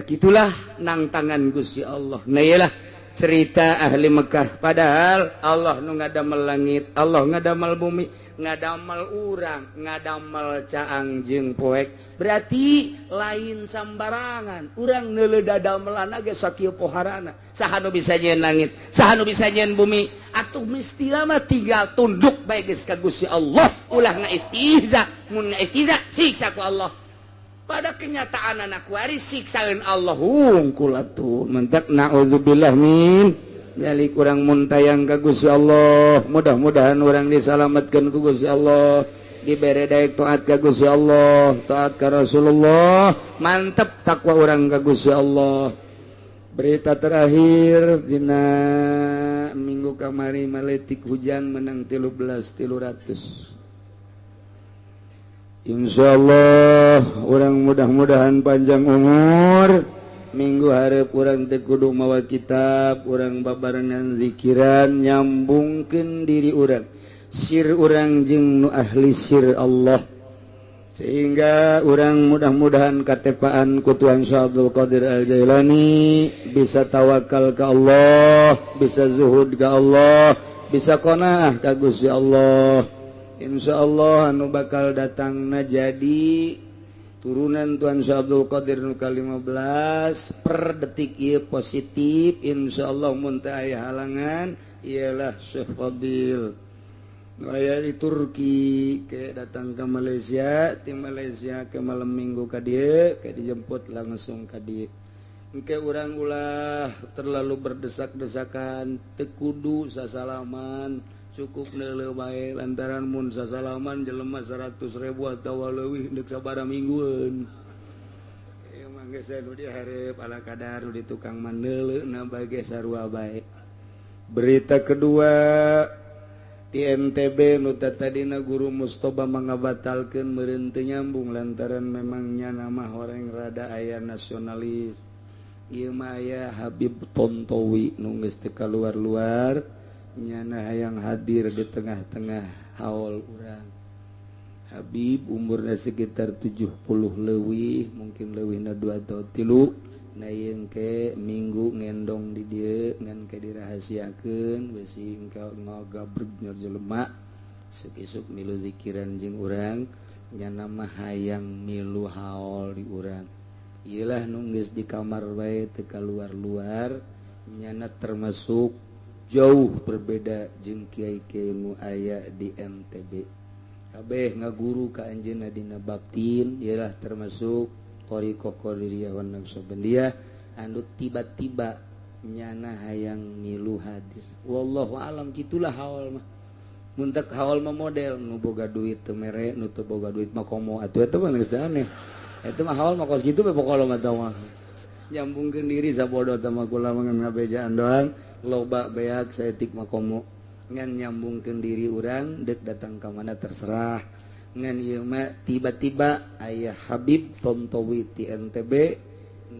gitulah nang tangan Gusti Allah nah cerita ahli Mekah padahal Allah nu ngadamel langit Allah ngadamel bumi ngadamel urang ngadamel caang jeung poek berarti lain sambarangan urang neuleuh dadamelan ge sakieu poharana saha nu bisa nyeun langit saha nu bisa nyeun bumi atuh mesti mah tinggal tunduk bae geus ka Gusti Allah ulah ngaistihza mun ngaistihza siksa ku Allah pada kenyataan anak waris siksaeun Allah hungkul atuh mentak naudzubillah min jadi kurang muntayang ka Gusti Allah mudah-mudahan orang disalamatkeun ku Gusti Allah dibere daek taat ka Gusti Allah taat ka Rasulullah mantep takwa orang ka Gusti Allah berita terakhir dina minggu kamari maletik hujan menang 13.300 insyaallah orang mudah-mudahan panjang umur minggu hareup urang teh kudu mawa kitab urang babarengan zikiran nyambungkeun diri urang sir urang jeung nu ahli sir Allah sehingga urang mudah-mudahan katepaan ku Tuhan Syekh Abdul Qadir Al-Jailani bisa tawakal ka Allah bisa zuhud ka Allah bisa qanaah ka Gusti Allah insyaallah anu bakal datangna jadi turunan Tuan Syekh Abdul Qadir nu ke-15 per detik ieu positif insyaallah mun teu aya halangan ialah Syekh Fadil nu aya di Turki ke datang ke Malaysia ti Malaysia ke malam minggu ka dieu ke dijemput langsung ka dieu engke urang ulah terlalu berdesak-desakan teu kudu sasalaman cukup neuleuh bae lantaran mun sasalaman jelema 100.000 atawa leuwih deuk sabaraha minggueun ieu mah geus anu dihareup ala kadar di tukang maneuleuna bae ge sarua bae berita kedua di NTB nu tadina guru Mustoba mangabatalkeun meureun teu nyambung lantaran memangnya nama orang rada aya nasionalis ieu mah aya Habib Tontowi nu geus teu kaluar-luar nyana hayang hadir di tengah-tengah haul urang Habib umurna sekitar 70 leuwih mungkin leuwihna 2 atau 3 na yeung ke minggu ngendong di dieu ngan ke dirahasiakeun beusi engke ngagabreg nyor jelema seuk-isuk milu zikiran jeung urang nyana mah hayang milu haul di urang ieu lah nu geus di kamar bae teu kaluar-luar nyana termasuk jauh berbeda jeung kiai-kiai nu aya di NTB kabeh ngaguru ka anjeunna dina baptin ialah termasuk thariqah qadiriyah wan naqsabandiyah anu tiba-tiba nyana hayang milu hadir wallahu alam gitulah haul mah mun teu haul mah model nu boga duit teu mere nu teu boga duit mah komo atuh eta mah geus aneh eta mah haul mah kos kitu bae pokona mah tah mah nyambungkeun diri sabodo teh mah kula mah ngabejaan doang loba beak saeutik makomo ngan nyambungkeun diri urang deuk datang ka mana terserah ngan ieu mah tiba-tiba aya Habib Tontowi ti NTB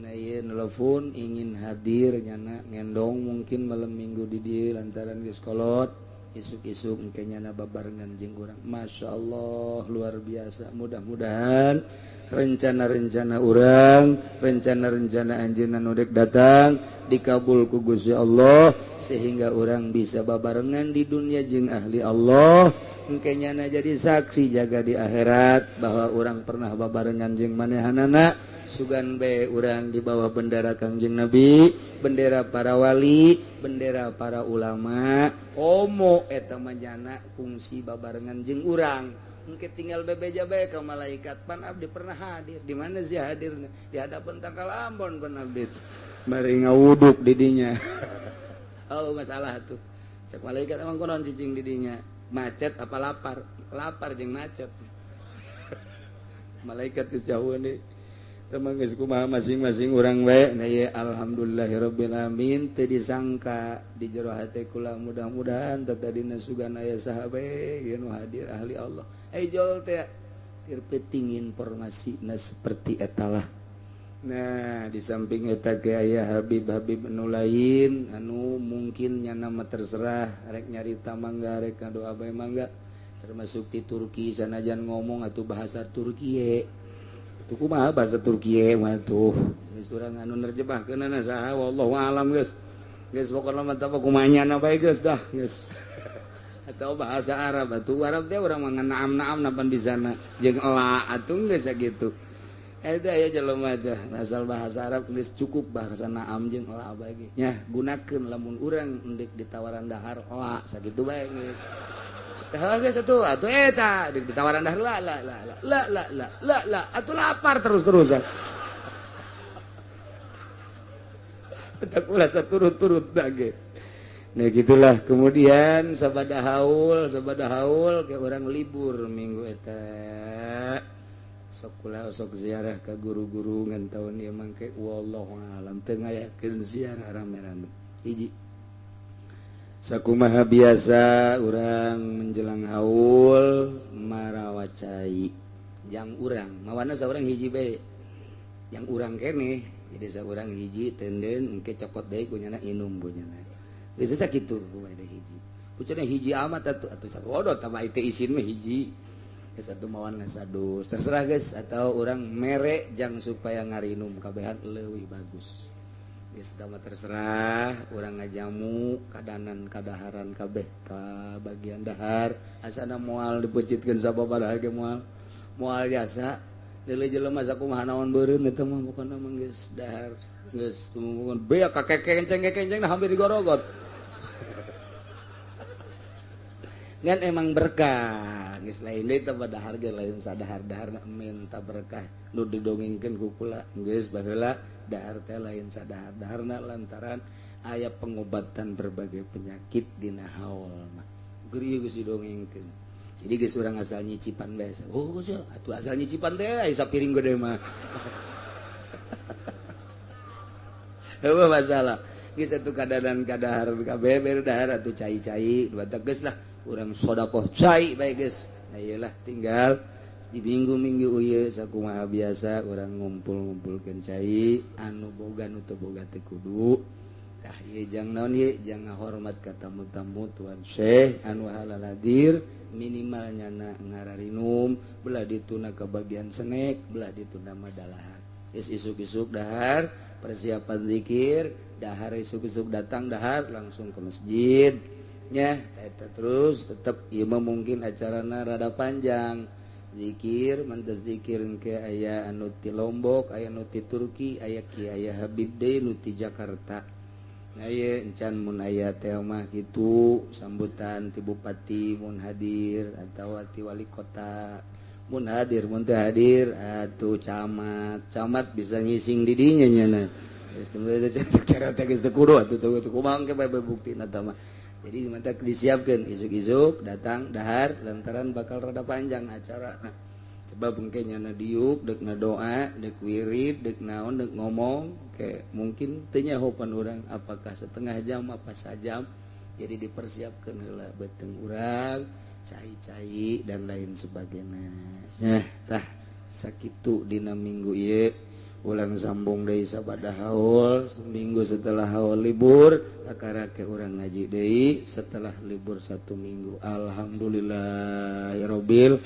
na ieu nelpon ingin hadir nyana ngendong mungkin malam minggu di dieu lantaran geus kolot isuk-isuk engke nyana babarengan jeung urang masyaallah luar biasa mudah-mudahan rencana-rencana urang rencana-rencana anjeunna nu deuk datang dikabul ku Gusti Allah sehingga orang bisa babarengan di dunia jeung ahli Allah engke nyana jadi saksi jaga di akhirat bahwa orang pernah babarengan jeung manehanana sugan bae urang di bawah bendera Kangjeng Nabi bendera para wali bendera para ulama komo eta mah nyana kungsi babarengan jeung urang engke tinggal bebeja bae ka malaikat pan abdi pernah hadir di mana sih hadirnya di hadapan tangkal Ambon pan abdi mari ngawuduk di dinya oh masalah tuh cek malaikat emang konon cicing di dinya macet apa lapar jeung macet malaikat geus jauh nih teman geus kumaha masing-masing urang bae na ye alhamdulillahirabbil alamin teu disangka di jero hate kula mudah-mudahan tadina sugan aya saha bae ye nu hadir ahli Allah jol teh irpeting informasina seperti etalah nah di samping eta ge aya Habib-habib nu lain anu mungkin nyana mah terserah rek nyarita mangga rek doa bae mangga termasuk di Turki sanajan ngomong atuh bahasa Turki ye kumaha bahasa Turki mah tuh geus urang anu nerjebahkeunna saha wallahu alam geus pokona mah teu kumanyana bae geus dah geus atau bahasa Arab atuh Arab teh urang mah naam-naam napan bisana jeung ela atuh geus sakitu eta aya jelema teh asal bahasa Arab geus cukup bahasa naam jeung ela bae ge nya gunakeun lamun urang endek ditawaran dahar ela sakitu bae geus tah geus atuh eta ditawaran dahar la atuh lapar terus-terusan tak ulah saturut-turut bage. Nah gitulah kemudian sabada haul ke orang libur minggu eta sok kula sok ziarah ke guru-guru ngan taun ieu mangke wallahu alam teu ngayakeun ziarah rame-rame hiji sakumaha biasa urang menjelang haul marawacai jang urang mawana saurang hiji bae yang urang keneh jadi saurang hiji tenden engke cokot deui kunyana inum bunyana geus sakitu kumaha hiji pucana hiji amat atuh sakodot tambah teh isin mah hiji geus atuh mawan ngasadus terserah geus atau urang mere jang supaya ngarinum kabehan leuwih bagus geus tah terserah urang ngajamu kadanan kadaharan kabeh ka bagian dahar asana moal dipecitkeun sababaraha ge moal jasa deuleu jelema sakumaha naon beureum eta mah pokona mah geus dahar geus tumuhun beak kekenceng hampir digorogot ngan emang berkah geus lain deui teh dahar ge lain sadahar-daharna minta berkah nu didongengkeun ku kula geus baheula dahar teh lain sadahar-daharna lantaran aya pengobatan berbagai penyakit dina haul mah geureum geus didongengkeun jadi geus urang asal nyicipan bae oh geus atuh asal nyicipan teh aya sapiring gede mah heueuh masalah geus atuh kadanan kadahar kabeh bener dahar atuh cai-cai dua teges lah urang sedekah cai bae geus nah iyalah tinggal di minggu-minggu ieu sakumaha biasa urang ngumpul-ngumpulkeun cai anu boga nu teu boga teh kudu tah ieu jang naon ieu jang ngahormat ka tamu-tamu tuan syekh anu halal hadir minimal nyana ngararinum belah dituna ke bagian senek belah dituna madalahar isuk-isuk dahar persiapan zikir dahar isuk-isuk datang dahar langsung ke masjid nya eta terus tetep ieu mah mungkin acarana rada panjang zikir mantes zikir ke aya anu ti Lombok aya anu ti Turki aya Kiai Habib deui nu ti Jakarta nah ieu encan mun aya teh mah kitu sambutan ti bupati mun hadir atau ti wali kota mun hadir mun teu hadir atuh camat bisa ngising di dinya nya na geus teu cara teh geus teu kudu atuh kumaha ke bae buktina tah mah jadi mantap disiapkeun isuk-isuk datang dahar lantaran bakal rada panjang acara nah sebab engke nyana diuk deuk ngadoa deuk wirid deuk naon deuk ngomong ke mungkin teu nyahopan urang apakah setengah jam apa sajam jadi dipersiapkeun heula beuteung urang cai-cai dan lain sebagainya ya tah sakitu dina minggu ieu ulang sambung deui sabada haul seminggu setelah haul libur akarake urang ngaji deui setelah libur 1 minggu alhamdulillahirabbil